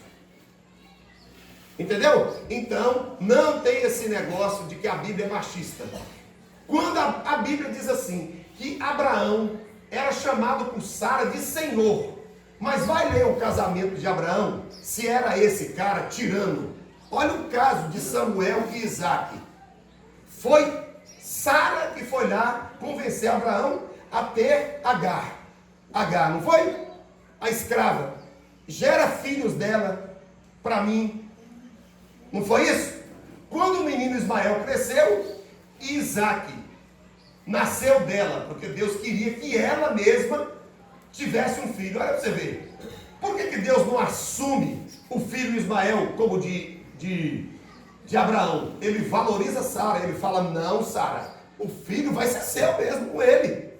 Entendeu? Então, não tem esse negócio de que a Bíblia é machista. Quando a Bíblia diz assim, que Abraão era chamado por Sara de Senhor, mas vai ler o casamento de Abraão, se era esse cara tirano. Olha o caso de Samuel e Isaac. Foi Sara que foi lá convencer Abraão a ter Agar. Agar, não foi? A escrava. Gera filhos dela para mim. Não foi isso? Quando o menino Ismael cresceu, Isaac nasceu dela, porque Deus queria que ela mesma tivesse um filho. Olha para você ver. Por que Deus não assume o filho Ismael como de Abraão? Ele valoriza Sara, ele fala, não, Sara, o filho vai ser seu mesmo com ele.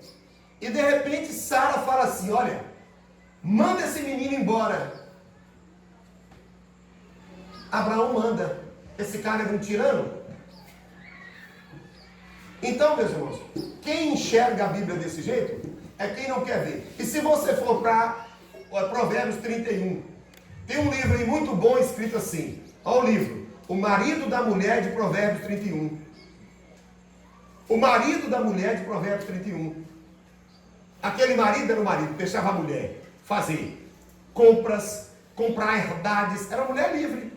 E de repente Sara fala assim, olha, manda esse menino embora. Abraão manda. Esse cara era um tirano? Então, meus irmãos, quem enxerga a Bíblia desse jeito é quem não quer ver. E se você for para Provérbios 31, tem um livro aí muito bom escrito assim. Olha o livro, O Marido da Mulher de Provérbios 31. O marido da mulher de Provérbios 31. Aquele marido era o marido, deixava a mulher fazer compras, comprar herdades, era uma mulher livre.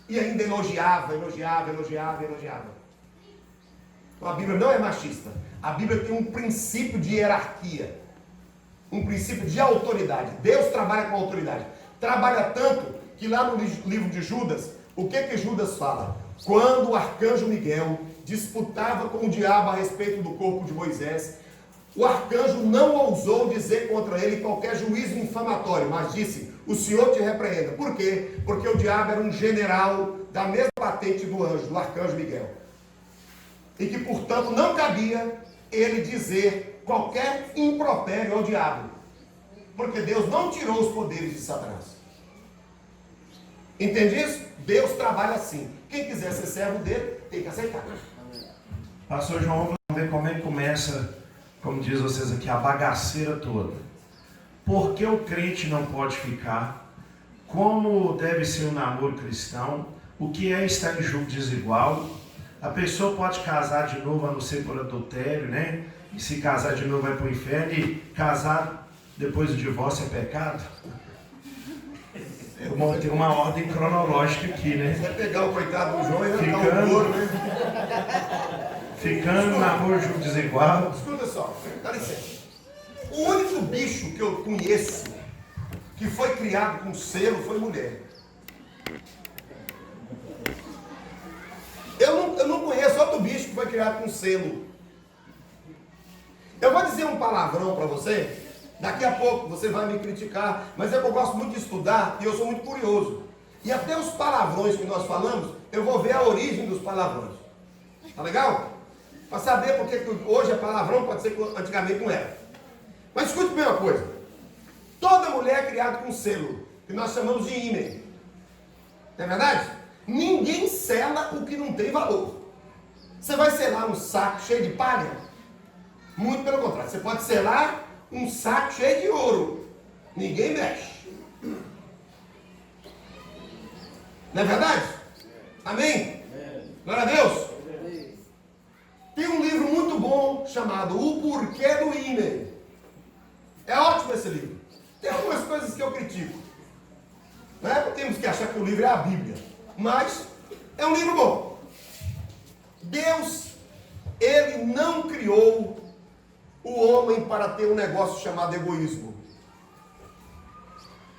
E ainda elogiava. Então a Bíblia não é machista. A Bíblia tem um princípio de hierarquia, um princípio de autoridade. Deus trabalha com autoridade. Trabalha tanto que lá no livro de Judas, o que Judas fala? Quando o arcanjo Miguel disputava com o diabo a respeito do corpo de Moisés, o arcanjo não ousou dizer contra ele qualquer juízo infamatório, mas disse: o Senhor te repreenda. Por quê? Porque o diabo era um general da mesma patente do anjo, do arcanjo Miguel. E que, portanto, não cabia ele dizer qualquer impropério ao diabo. Porque Deus não tirou os poderes de Satanás. Entende isso? Deus trabalha assim. Quem quiser ser servo dele, tem que aceitar. Pastor João, vamos ver como é que começa, como diz vocês aqui, a bagaceira toda. Por que o crente não pode ficar? Como deve ser um namoro cristão? O que é estar em julgo desigual? A pessoa pode casar de novo, a não ser por adultério, né? E se casar de novo vai para o inferno. E casar depois do divórcio é pecado? Tem uma ordem cronológica aqui, né? Você vai pegar o coitado do João e arrancar o couro, né? Ficando no namoro julgo desigual. Escuta só, dá licença. O único bicho que eu conheço que foi criado com selo foi mulher. Eu não conheço outro bicho que foi criado com selo. Eu vou dizer um palavrão para você. Daqui a pouco você vai me criticar, mas é que eu gosto muito de estudar e eu sou muito curioso. E até os palavrões que nós falamos, eu vou ver a origem dos palavrões. Tá legal? Para saber porque que hoje é palavrão, pode ser que antigamente não era. Mas escute bem uma coisa. Toda mulher é criada com selo, que nós chamamos de ímã. Não é verdade? Ninguém sela o que não tem valor. Você vai selar um saco cheio de palha? Muito pelo contrário. Você pode selar um saco cheio de ouro. Ninguém mexe. Não é verdade? Amém? Glória a Deus. Tem um livro muito bom chamado O Porquê do Ímã. É ótimo esse livro. Tem algumas coisas que eu critico. Não é porque temos que achar que o livro é a Bíblia. Mas é um livro bom. Deus, Ele não criou o homem para ter um negócio chamado egoísmo.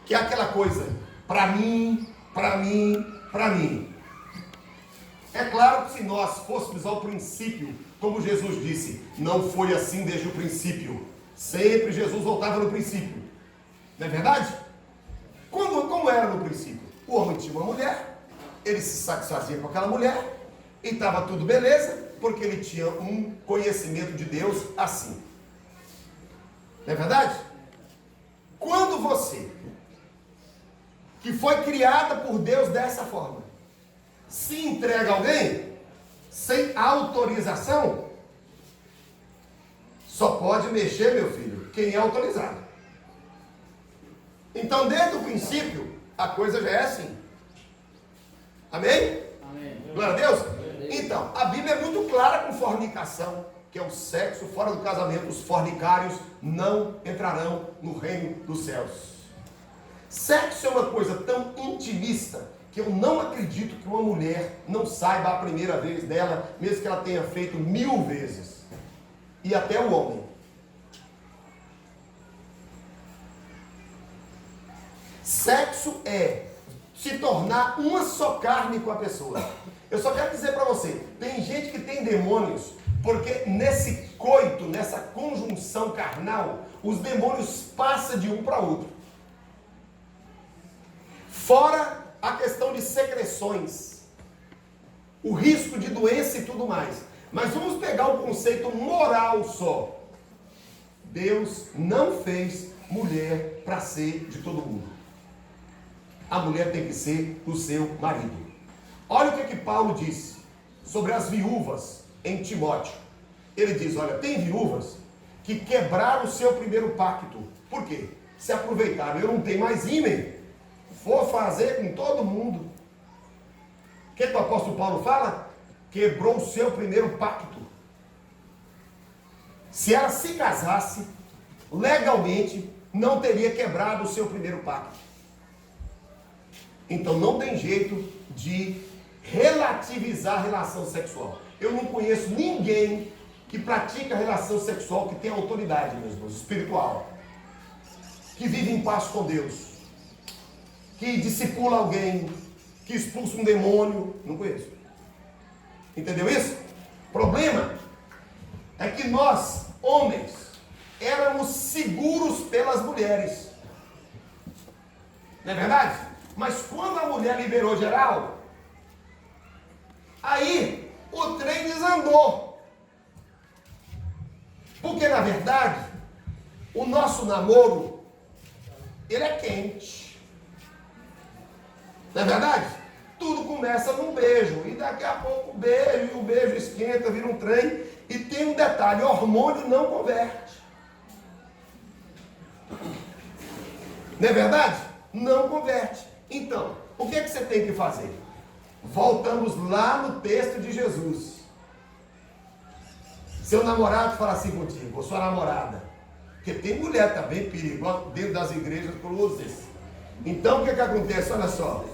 Que é aquela coisa, para mim, para mim, para mim. É claro que se nós fôssemos ao princípio, como Jesus disse, não foi assim desde o princípio. Sempre Jesus voltava no princípio. Não é verdade? Como era no princípio? O homem tinha uma mulher, ele se satisfazia com aquela mulher, e estava tudo beleza, porque ele tinha um conhecimento de Deus assim. Não é verdade? Quando você, que foi criada por Deus dessa forma, se entrega a alguém, sem autorização, só pode mexer, meu filho, quem é autorizado. Então, desde o princípio, a coisa já é assim. Amém? Amém. Glória a Deus? Então, a Bíblia é muito clara com fornicação, que é o sexo fora do casamento. Os fornicários não entrarão no reino dos céus. Sexo é uma coisa tão intimista que eu não acredito que uma mulher não saiba a primeira vez dela, mesmo que ela tenha feito 1000 vezes. E até o homem. Sexo é se tornar uma só carne com a pessoa. Eu só quero dizer para você, tem gente que tem demônios, porque nesse coito, nessa conjunção carnal, os demônios passam de um para outro. Fora a questão de secreções, o risco de doença e tudo mais. Mas vamos pegar o conceito moral só. Deus não fez mulher para ser de todo mundo. A mulher tem que ser do seu marido. Olha o que Paulo disse sobre as viúvas em Timóteo. Ele diz, olha, tem viúvas que quebraram o seu primeiro pacto. Por quê? Se aproveitaram, eu não tenho mais ímã, vou fazer com todo mundo. O que o apóstolo Paulo fala? Quebrou o seu primeiro pacto. Se ela se casasse, legalmente, não teria quebrado o seu primeiro pacto. Então não tem jeito de relativizar a relação sexual. Eu não conheço ninguém que pratica relação sexual que tem autoridade, meus irmãos, espiritual, que vive em paz com Deus, que discipula alguém, que expulsa um demônio. Não conheço. Entendeu isso? O problema é que nós, homens, éramos seguros pelas mulheres. Não é verdade? Mas quando a mulher liberou geral, aí o trem desandou. Porque na verdade, o nosso namoro, ele é quente. Não é verdade? Tudo começa num beijo, e daqui a pouco o beijo, e o beijo esquenta, vira um trem, e tem um detalhe, o hormônio não converte. Não é verdade? Não converte. Então, o que é que você tem que fazer? Voltamos lá no texto de Jesus. Seu namorado fala assim contigo, ou sua namorada, porque tem mulher também perigosa dentro das igrejas cruzes. Então, o que é que acontece? Olha só.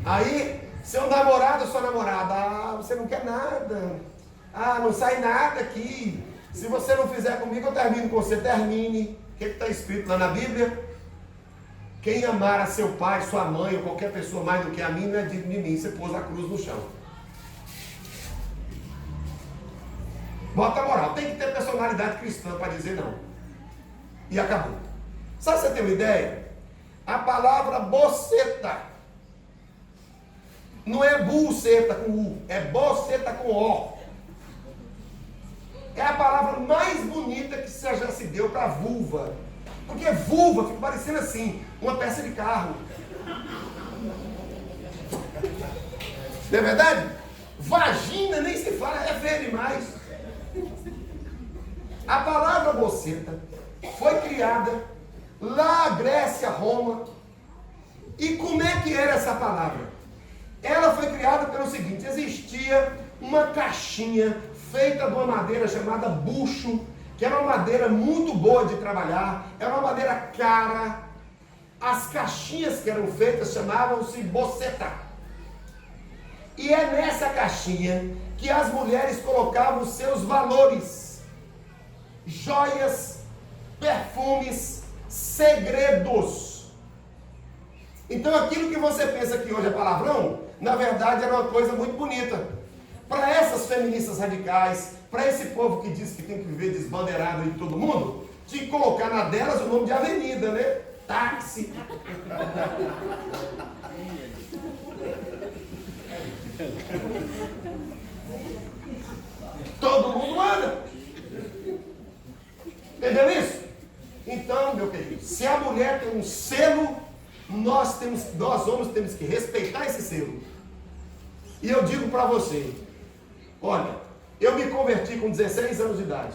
Aí, seu namorado ou sua namorada, você não quer nada. Não sai nada aqui. Se você não fizer comigo, eu termino com você. Termine. O que está escrito lá na Bíblia? Quem amar a seu pai, sua mãe ou qualquer pessoa mais do que a mim, não é digno de mim. Você pôs a cruz no chão. Bota a moral. Tem que ter personalidade cristã para dizer não. E acabou. Sabe, você tem uma ideia? A palavra boceta não é buceta com U, é boceta com O. É a palavra mais bonita que já se deu para vulva. Porque vulva fica parecendo assim, uma peça de carro. Não é verdade? Vagina nem se fala, é feio demais. A palavra boceta foi criada lá na Grécia, Roma. E como é que era essa palavra? Ela foi criada pelo seguinte: existia uma caixinha feita de uma madeira chamada bucho, que era uma madeira muito boa de trabalhar, era uma madeira cara. As caixinhas que eram feitas chamavam-se boceta. E é nessa caixinha que as mulheres colocavam os seus valores, joias, perfumes, segredos. Então aquilo que você pensa que hoje é palavrão, na verdade era uma coisa muito bonita. Para essas feministas radicais, para esse povo que diz que tem que viver desbandeirado em todo mundo, tinha que colocar na delas o nome de avenida, né? Táxi. Todo mundo anda. Entendeu isso? Então, meu querido, se a mulher tem um selo, nós homens temos que respeitar esse selo. E eu digo para você, olha, eu me converti com 16 anos de idade.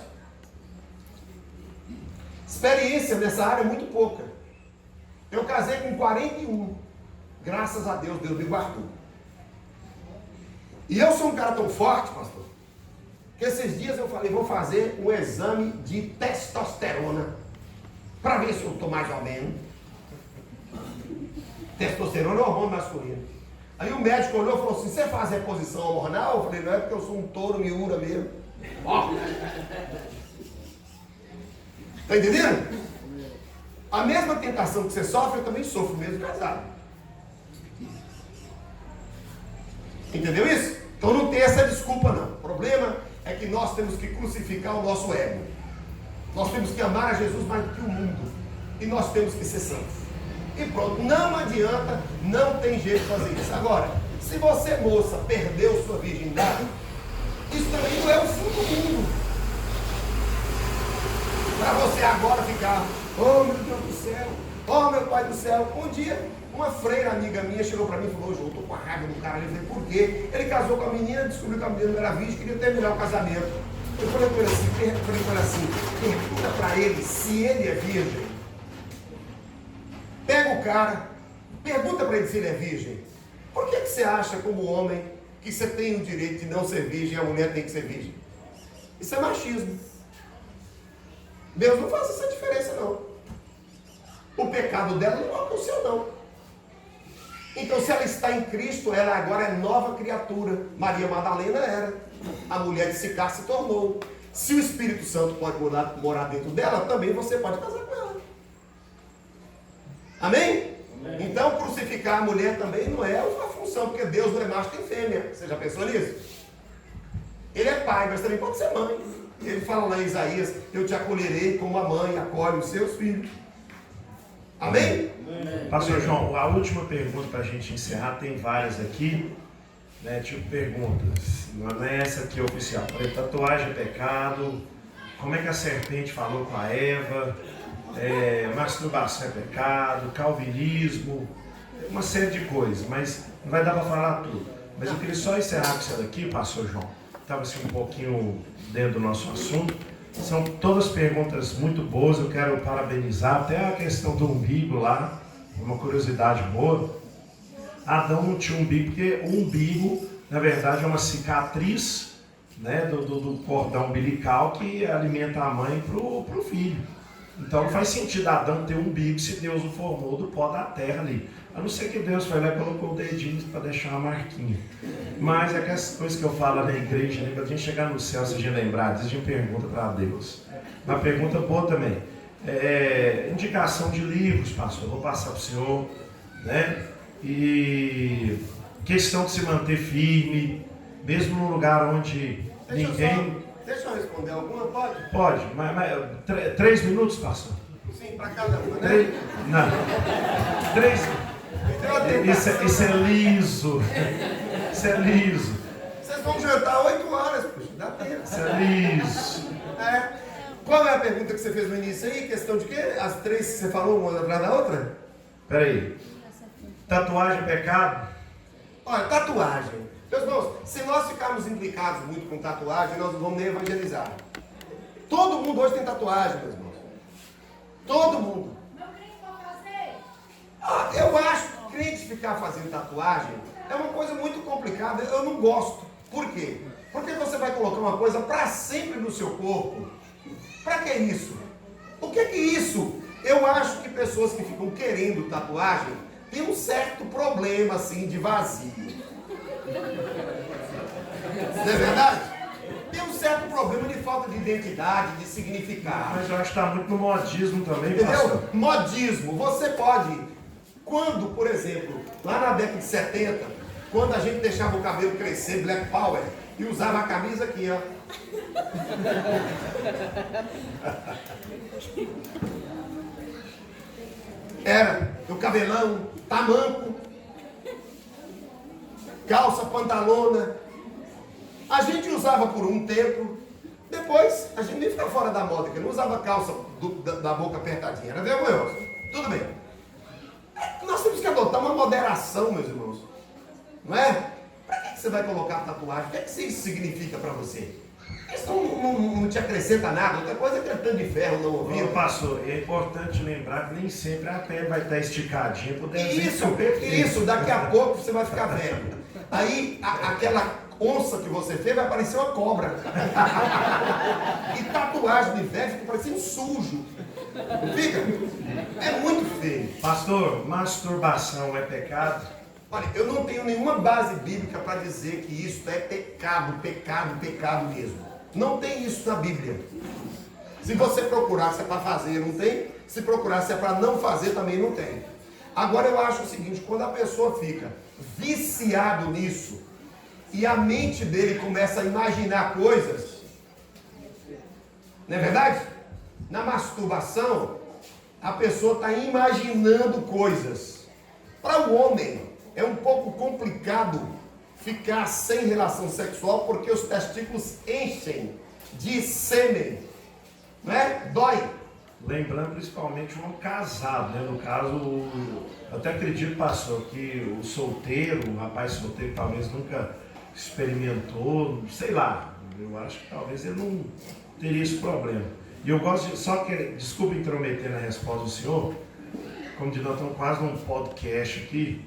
Experiência nessa área é muito pouca. Eu casei com 41. Graças a Deus, Deus me guardou. E eu sou um cara tão forte, pastor, que esses dias eu falei, vou fazer um exame de testosterona, para ver se eu estou mais ou menos. Testosterona é hormônio masculino. Aí o médico olhou e falou assim: você faz reposição hormonal? Eu falei: não, é porque eu sou um touro miúra mesmo. Ó. Está entendendo? A mesma tentação que você sofre, eu também sofro mesmo casado. Entendeu isso? Então não tem essa desculpa não. O problema é que nós temos que crucificar o nosso ego. Nós temos que amar a Jesus mais do que o mundo. E nós temos que ser santos. E pronto, não adianta, não tem jeito de fazer isso. Agora, se você, moça, perdeu sua virgindade, isso também não é o fim do mundo. Para você agora ficar, oh meu Deus do céu, Oh, meu pai do céu, um dia uma freira amiga minha chegou para mim e falou: João, eu tô com a raiva do cara. Eu falei: por quê? Ele casou com a menina, descobriu que a menina não era virgem, queria terminar o casamento. Eu falei com ele assim, pergunta para ele se ele é virgem. Pega o cara, pergunta para ele se ele é virgem. Por que você acha, como homem, que você tem o direito de não ser virgem e a mulher tem que ser virgem? Isso é machismo. Deus não faz essa diferença, não. O pecado dela não é o seu, não. Então, se ela está em Cristo, ela agora é nova criatura. Maria Madalena era. A mulher de Sicar se tornou. Se o Espírito Santo pode morar dentro dela, também você pode casar com ela. Amém? Amém? Então, crucificar a mulher também não é uma função, porque Deus não é macho nem fêmea. Você já pensou nisso? Ele é pai, mas também pode ser mãe. Ele fala lá em Isaías: eu te acolherei como a mãe acolhe os seus filhos. Amém? Pastor João, a última pergunta para a gente encerrar, tem várias aqui, né? Tipo perguntas, não é essa aqui oficial. Tatuagem é pecado? Como é que a serpente falou com a Eva? Masturbação é pecado? Calvinismo? Uma série de coisas, mas não vai dar para falar tudo. Mas eu queria só encerrar com isso daqui, pastor João. Estava assim um pouquinho dentro do nosso assunto. São todas perguntas muito boas, eu quero parabenizar, até a questão do umbigo lá, uma curiosidade boa. Adão não tinha umbigo, porque o umbigo, na verdade, é uma cicatriz, né, do cordão umbilical que alimenta a mãe para o filho. Então não faz sentido Adão ter um umbigo se Deus o formou do pó da terra ali. A não ser que Deus foi lá e colocou o dedinho para deixar uma marquinha. Mas é que as coisas que eu falo na igreja, né, para a gente chegar no céu, se a gente lembrar, a gente pergunta para Deus. Uma pergunta boa também. Indicação de livros, pastor, vou passar para o senhor, né? E questão de se manter firme, mesmo num lugar onde ninguém... Deixa eu responder alguma, pode? Pode, mas 3 minutos, pastor? Sim, para cada uma, né? Não. 3. Isso é liso. Isso é liso. Vocês vão jantar 8 horas, puxa, dá tempo. Isso é liso. Qual é a pergunta que você fez no início aí? Questão de quê? As 3 que você falou, uma atrás da outra? Peraí. Tatuagem é pecado? Olha, tatuagem. Meus irmãos, se nós ficarmos implicados muito com tatuagem, nós não vamos nem evangelizar. Todo mundo hoje tem tatuagem, meus irmãos. Todo mundo. Meu crente pode fazer? Eu acho que crente ficar fazendo tatuagem é uma coisa muito complicada. Eu não gosto. Por quê? Porque você vai colocar uma coisa para sempre no seu corpo. Para que isso? O que é isso? Eu acho que pessoas que ficam querendo tatuagem têm um certo problema assim de vazio. Não é verdade? Tem um certo problema de falta de identidade, de significado. Mas eu acho que está muito no modismo também, entendeu? pastor. Modismo. Você pode, quando, por exemplo, lá na década de 70, quando a gente deixava o cabelo crescer, Black Power, e usava a camisa aqui, ó. Era o cabelão, tamanco, calça, pantalona. A gente usava por um tempo, depois a gente nem ficava fora da moda, que não usava calça da boca apertadinha, era vergonhoso. Tudo bem. Nós temos que adotar uma moderação, meus irmãos. Não é? Para que você vai colocar tatuagem? O que isso significa para você? Isso não te acrescenta nada. Outra coisa é que é tanto de ferro no ouvido. Pastor, é importante lembrar que nem sempre a pele vai estar esticadinha por dentro. Isso, daqui a pouco você vai ficar velho. Aí aquela onça que você fez vai parecer uma cobra. E tatuagem de velho fica parecendo sujo. Fica? É muito feio. Pastor, masturbação é pecado? Olha, eu não tenho nenhuma base bíblica para dizer que isso é pecado mesmo. Não tem isso na Bíblia. Se você procurar se é para fazer, não tem. Se procurar se é para não fazer, também não tem. Agora eu acho o seguinte, quando a pessoa fica viciado nisso, e a mente dele começa a imaginar coisas, não é verdade? Na masturbação, a pessoa está imaginando coisas. Para o homem, é um pouco complicado ficar sem relação sexual, porque os testículos enchem de sêmen, não é? Dói. lembrando principalmente um casado, né? No caso, eu até acredito, pastor, que o solteiro, o rapaz solteiro talvez nunca experimentou, sei lá, eu acho que talvez ele não teria esse problema. E eu gosto de, só que, desculpa intrometer na resposta do senhor, como de nós estamos quase num podcast aqui,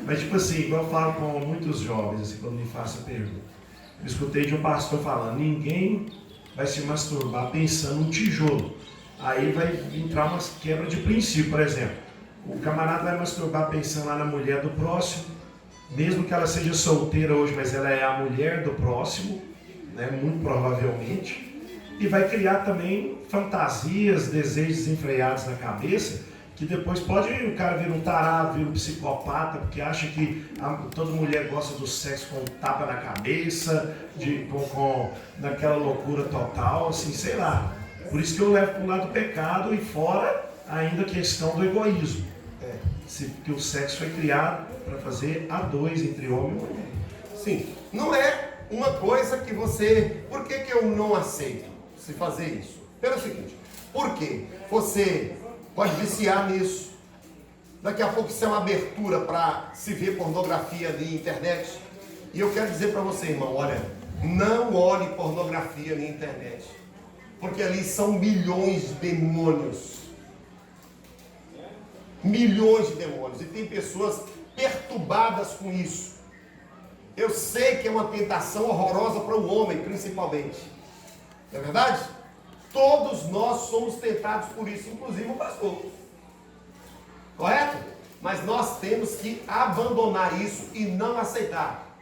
mas tipo assim, igual eu falo com muitos jovens, assim, quando me façam a pergunta. Eu escutei de um pastor falando, ninguém vai se masturbar pensando num tijolo. Aí vai entrar uma quebra de princípio, por exemplo. O camarada vai masturbar pensando lá na mulher do próximo, mesmo que ela seja solteira hoje, mas ela é a mulher do próximo, né, muito provavelmente. E vai criar também fantasias, desejos desenfreados na cabeça, que depois pode o cara vir um tarado, vir um psicopata, porque acha que toda mulher gosta do sexo com tapa na cabeça, naquela loucura total, assim, sei lá. Por isso que eu levo para o lado do pecado e fora ainda a questão do egoísmo. Porque o sexo foi criado para fazer a dois entre homem e mulher. Sim, não é uma coisa que você... Por que eu não aceito se fazer isso? Pelo seguinte, porque você pode viciar nisso. Daqui a pouco isso é uma abertura para se ver pornografia na internet. E eu quero dizer para você, irmão, olha, não olhe pornografia na internet. Porque ali são milhões de demônios. Milhões de demônios. E tem pessoas perturbadas com isso. Eu sei que é uma tentação horrorosa para o homem, principalmente. Não é verdade? Todos nós somos tentados por isso, inclusive o pastor. Correto? Mas nós temos que abandonar isso e não aceitar.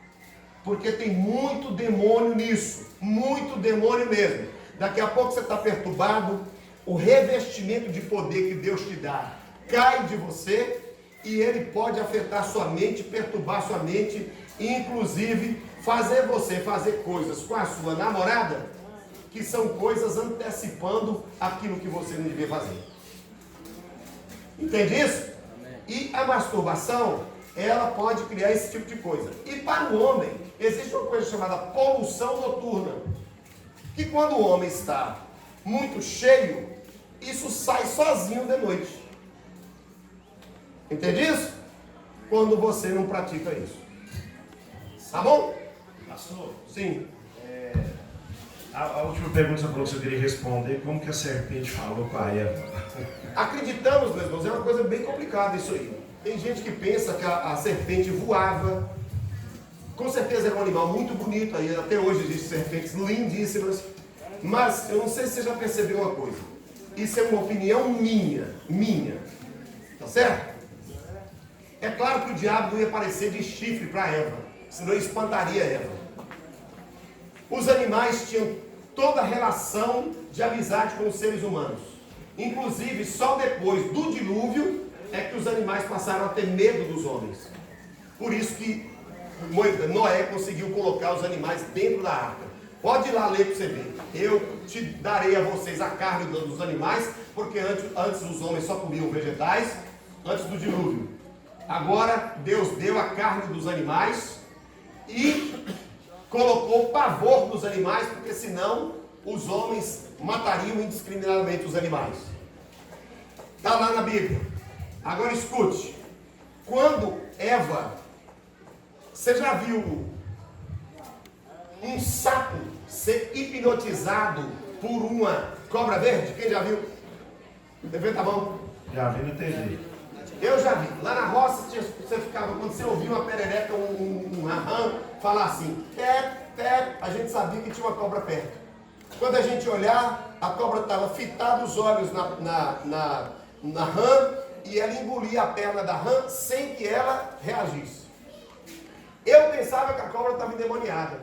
Porque tem muito demônio nisso. Muito demônio mesmo. Daqui a pouco você está perturbado, o revestimento de poder que Deus te dá cai de você e ele pode afetar sua mente, perturbar sua mente, e inclusive fazer você fazer coisas com a sua namorada que são coisas antecipando aquilo que você não devia fazer. Entende isso? E a masturbação, ela pode criar esse tipo de coisa. E para o homem, existe uma coisa chamada poluição noturna. Que quando o homem está muito cheio, isso sai sozinho de noite. Entende isso? Quando você não pratica isso. Tá bom? Pastor? Sim. A última pergunta que você queria responder, como que a serpente falou com a Eva? Acreditamos, meus irmãos, é uma coisa bem complicada isso aí. Tem gente que pensa que a serpente voava. Com certeza era um animal muito bonito, aí até hoje existem serpentes lindíssimas. Mas eu não sei se você já percebeu uma coisa. Isso é uma opinião minha. Tá certo? É claro que o diabo não ia aparecer de chifre para Eva, senão espantaria Eva. Os animais tinham toda a relação de amizade com os seres humanos. Inclusive, só depois do dilúvio é que os animais passaram a ter medo dos homens. Por isso que Noé conseguiu colocar os animais dentro da arca. Pode ir lá ler para você ver. Eu te darei a vocês a carne dos animais, porque antes os homens só comiam vegetais, antes do dilúvio. Agora Deus deu a carne dos animais e colocou pavor nos animais, porque senão os homens matariam indiscriminadamente os animais. Está lá na Bíblia. Agora escute. Quando Eva, você já viu um sapo ser hipnotizado por uma cobra verde? Quem já viu? Levanta a mão. Já vi na TV. Eu já vi. Lá na roça você ficava, quando você ouvia uma perereca, uma rã, falar assim, a gente sabia que tinha uma cobra perto. Quando a gente olhar, a cobra estava fitada os olhos na rã e ela engolia a perna da rã sem que ela reagisse. Eu pensava que a cobra estava endemoniada.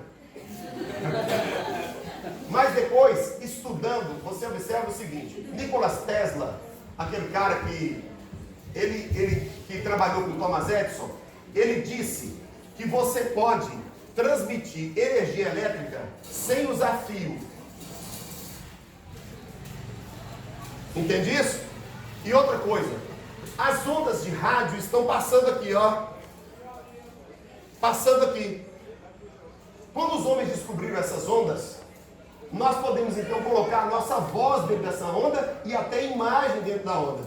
Mas depois, estudando, você observa o seguinte: Nikola Tesla, aquele cara que trabalhou com Thomas Edison, ele disse que você pode transmitir energia elétrica sem usar fio. Entende isso? E outra coisa, as ondas de rádio estão passando aqui, ó. Passando aqui. Quando os homens descobriram essas ondas, nós podemos então colocar a nossa voz dentro dessa onda e até imagem dentro da onda.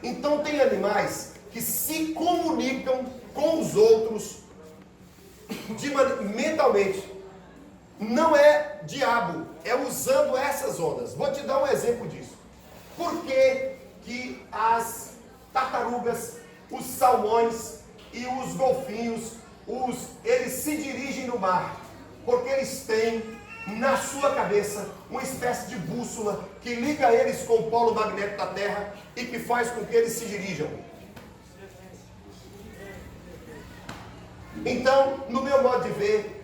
Então tem animais que se comunicam com os outros mentalmente. Não é diabo, é usando essas ondas. Vou te dar um exemplo disso. Por que que as tartarugas, os salmões e os golfinhos, eles se dirigem no mar? Porque eles têm na sua cabeça uma espécie de bússola que liga eles com o polo magnético da Terra e que faz com que eles se dirijam. Então, no meu modo de ver,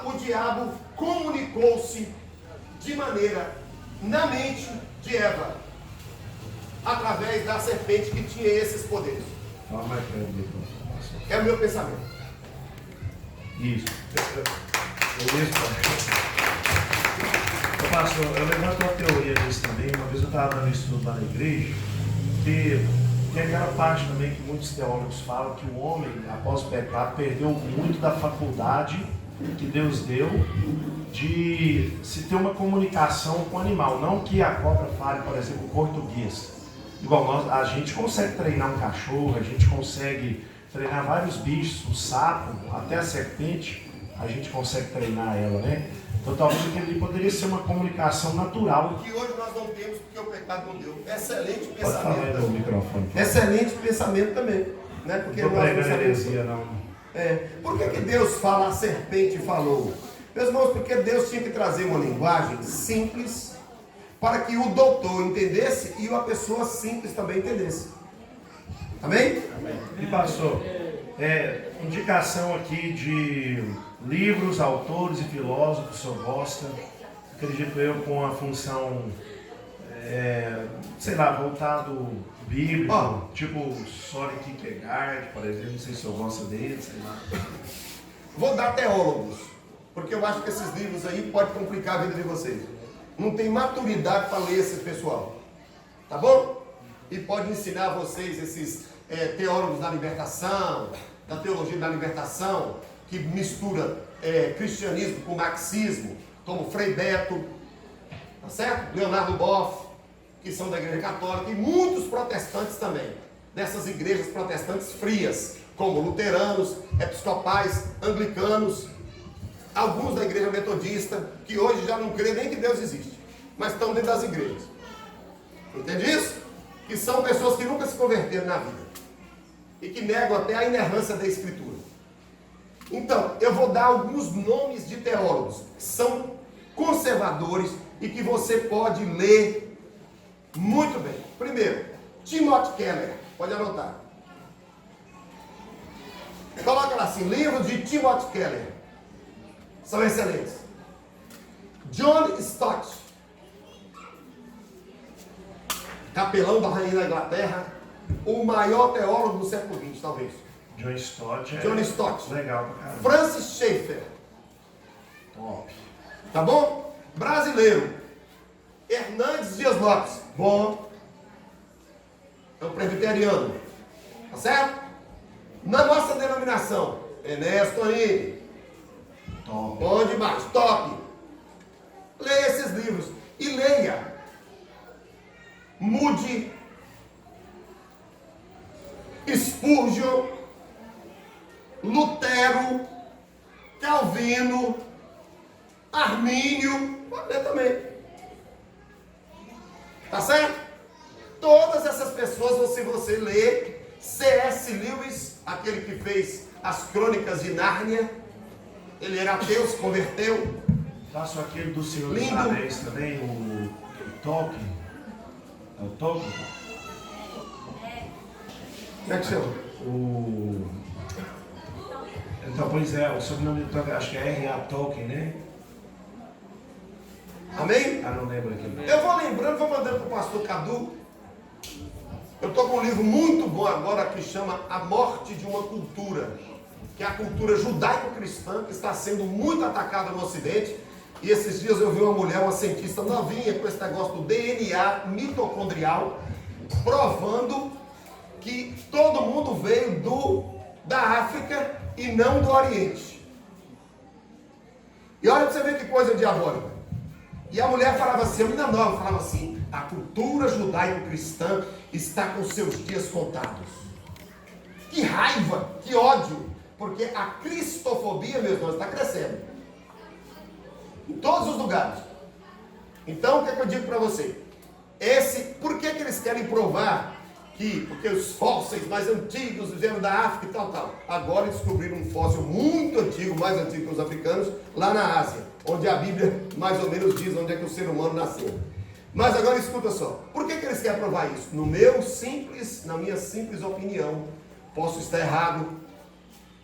o diabo comunicou-se de maneira na mente de Eva, através da serpente que tinha esses poderes. É o meu pensamento. Isso. Pastor, eu levanto uma teoria disso também. Uma vez eu estava dando estudo lá na igreja, que tem aquela parte também que muitos teólogos falam que o homem, após o pecado, perdeu muito da faculdade que Deus deu de se ter uma comunicação com o animal. Não que a cobra fale, por exemplo, português. Igual a gente consegue treinar um cachorro, a gente consegue treinar vários bichos, o sapo, até a serpente, a gente consegue treinar ela, né? Então talvez aquilo ali poderia ser uma comunicação natural. Que hoje nós não temos porque o pecado não deu. Excelente pensamento. Pode falar do microfone. Excelente pensamento também. Né? Porque não estou pregando heresia, não. Por que Deus fala, a serpente falou? Meus irmãos, porque Deus tinha que trazer uma linguagem simples para que o doutor entendesse e a pessoa simples também entendesse. Amém? Amém. E pastor, indicação aqui de livros, autores e filósofos que o senhor gosta, acredito eu, com a função, voltado bíblico, tipo Soren Kierkegaard, por exemplo, não sei se o senhor gosta dele, sei lá. Vou dar teólogos, porque eu acho que esses livros aí podem complicar a vida de vocês. Não tem maturidade para ler esse pessoal, tá bom? E pode ensinar vocês esses teólogos da libertação, da teologia da libertação, que mistura cristianismo com marxismo, como Frei Beto, tá certo? Leonardo Boff, que são da igreja católica, e muitos protestantes também, dessas igrejas protestantes frias, como luteranos, episcopais, anglicanos, alguns da igreja metodista, que hoje já não crê nem que Deus existe, mas estão dentro das igrejas. Entende isso? Que são pessoas que nunca se converteram na vida e que negam até a inerrância da Escritura. Então, eu vou dar alguns nomes de teólogos que são conservadores e que você pode ler muito bem. Primeiro, Timothy Keller, pode anotar. Coloca lá assim, livros de Timothy Keller, são excelentes. John Stott, capelão da rainha da Inglaterra, o maior teólogo do século XX, talvez. John Stott. John Stott. Legal, cara. Francis Schaeffer. Top. Tá bom? Brasileiro. Hernandes Dias Lopes. Bom. É um presbiteriano. Tá certo? Na nossa denominação, Enéas Tonini. Top. Bom demais. Top. Leia esses livros. E leia. Moody. Spurgeon. Lutero. Calvino. Armínio. Pode ler também. Tá certo? Todas essas pessoas, se você ler, C.S. Lewis, aquele que fez as Crônicas de Nárnia, ele era ateu, se converteu. Faço aquele do Senhor dos Lindo. Anéis também, o Tolkien. É o Tolkien? Como é que chama? Então, pois é, o sobrenome do Tolkien, acho que é R.A. Tolkien, né? Amém? Ah, não lembro aqui. Eu vou lembrando, vou mandando para o pastor Cadu. Eu estou com um livro muito bom agora que chama A Morte de uma Cultura, que é a cultura judaico-cristã que está sendo muito atacada no Ocidente. E esses dias eu vi uma mulher, uma cientista novinha, com esse negócio do DNA mitocondrial, provando que todo mundo veio da África e não do Oriente. E olha para você ver que coisa diabólica. E a mulher falava assim, a menina nova falava assim, a cultura judaico-cristã está com seus dias contados. Que raiva, que ódio, porque a cristofobia, meus irmãos, está crescendo. Em todos os lugares. Então, o que é que eu digo para você? Por que eles querem provar porque os fósseis mais antigos vieram da África e tal. Agora descobriram um fóssil muito antigo, mais antigo que os africanos, lá na Ásia, onde a Bíblia mais ou menos diz onde é que o ser humano nasceu. Mas agora escuta só, por que eles querem provar isso? Na minha simples opinião, posso estar errado,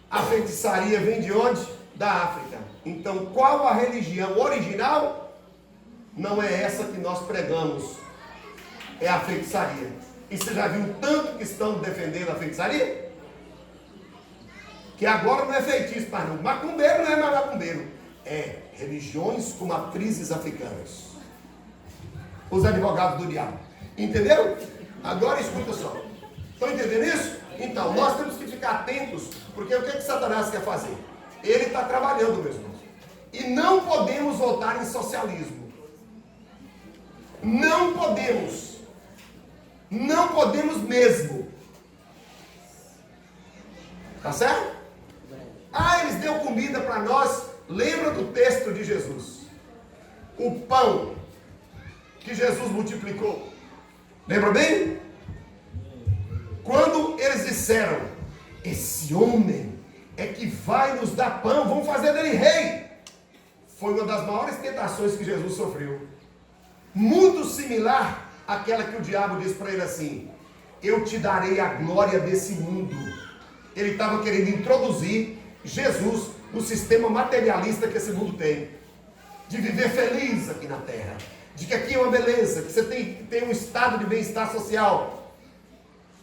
a feitiçaria vem de onde? Da África. Então qual a religião original? Não é essa que nós pregamos, é a feitiçaria. E você já viu o tanto que estão defendendo a feitiçaria? Que agora não é feitiço mais não. Macumbeiro não é mais macumbeiro. É religiões com matrizes africanas. Os advogados do diabo. Entenderam? Agora escuta só. Estão entendendo isso? Então, nós temos que ficar atentos, porque o que Satanás quer fazer? Ele está trabalhando, meus irmãos. E não podemos voltar em socialismo. Não podemos. Não podemos mesmo. Tá certo? Eles deu comida para nós. Lembra do texto de Jesus? O pão que Jesus multiplicou. Lembra bem? Quando eles disseram, esse homem é que vai nos dar pão, vamos fazer dele rei. Foi uma das maiores tentações que Jesus sofreu. Muito similar àquela que o diabo disse para ele assim, eu te darei a glória desse mundo. Ele estava querendo introduzir Jesus no sistema materialista que esse mundo tem. De viver feliz aqui na terra. De que aqui é uma beleza, que você tem um estado de bem-estar social.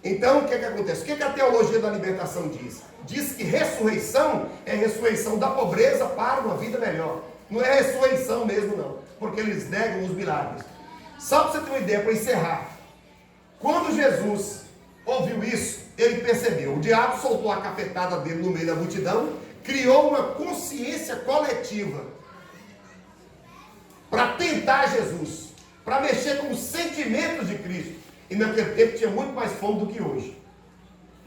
Então, o que acontece? O que a teologia da libertação diz? Diz que ressurreição é ressurreição da pobreza para uma vida melhor. Não é ressurreição mesmo, não. Porque eles negam os milagres. Só para você ter uma ideia, para encerrar. Quando Jesus ouviu isso, ele percebeu. O diabo soltou a cafetada dele no meio da multidão, criou uma consciência coletiva para tentar Jesus, para mexer com os sentimentos de Cristo. E naquele tempo tinha muito mais fome do que hoje.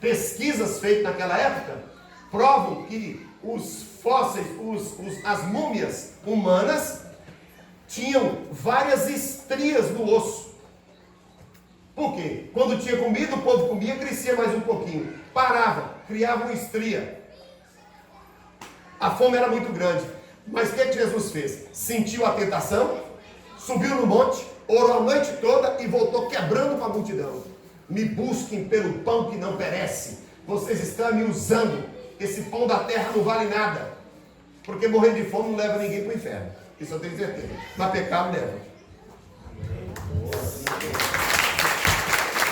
Pesquisas feitas naquela época provam que os fósseis, as múmias humanas tinham várias estrias no osso. Por quê? Quando tinha comida, o povo comia, crescia mais um pouquinho. Parava, criava uma estria. A fome era muito grande. Mas o que Jesus fez? Sentiu a tentação, subiu no monte, orou a noite toda e voltou quebrando com a multidão. Me busquem pelo pão que não perece. Vocês estão me usando. Esse pão da terra não vale nada. Porque morrer de fome não leva ninguém para o inferno. Isso eu tenho certeza. Mas pecado leva.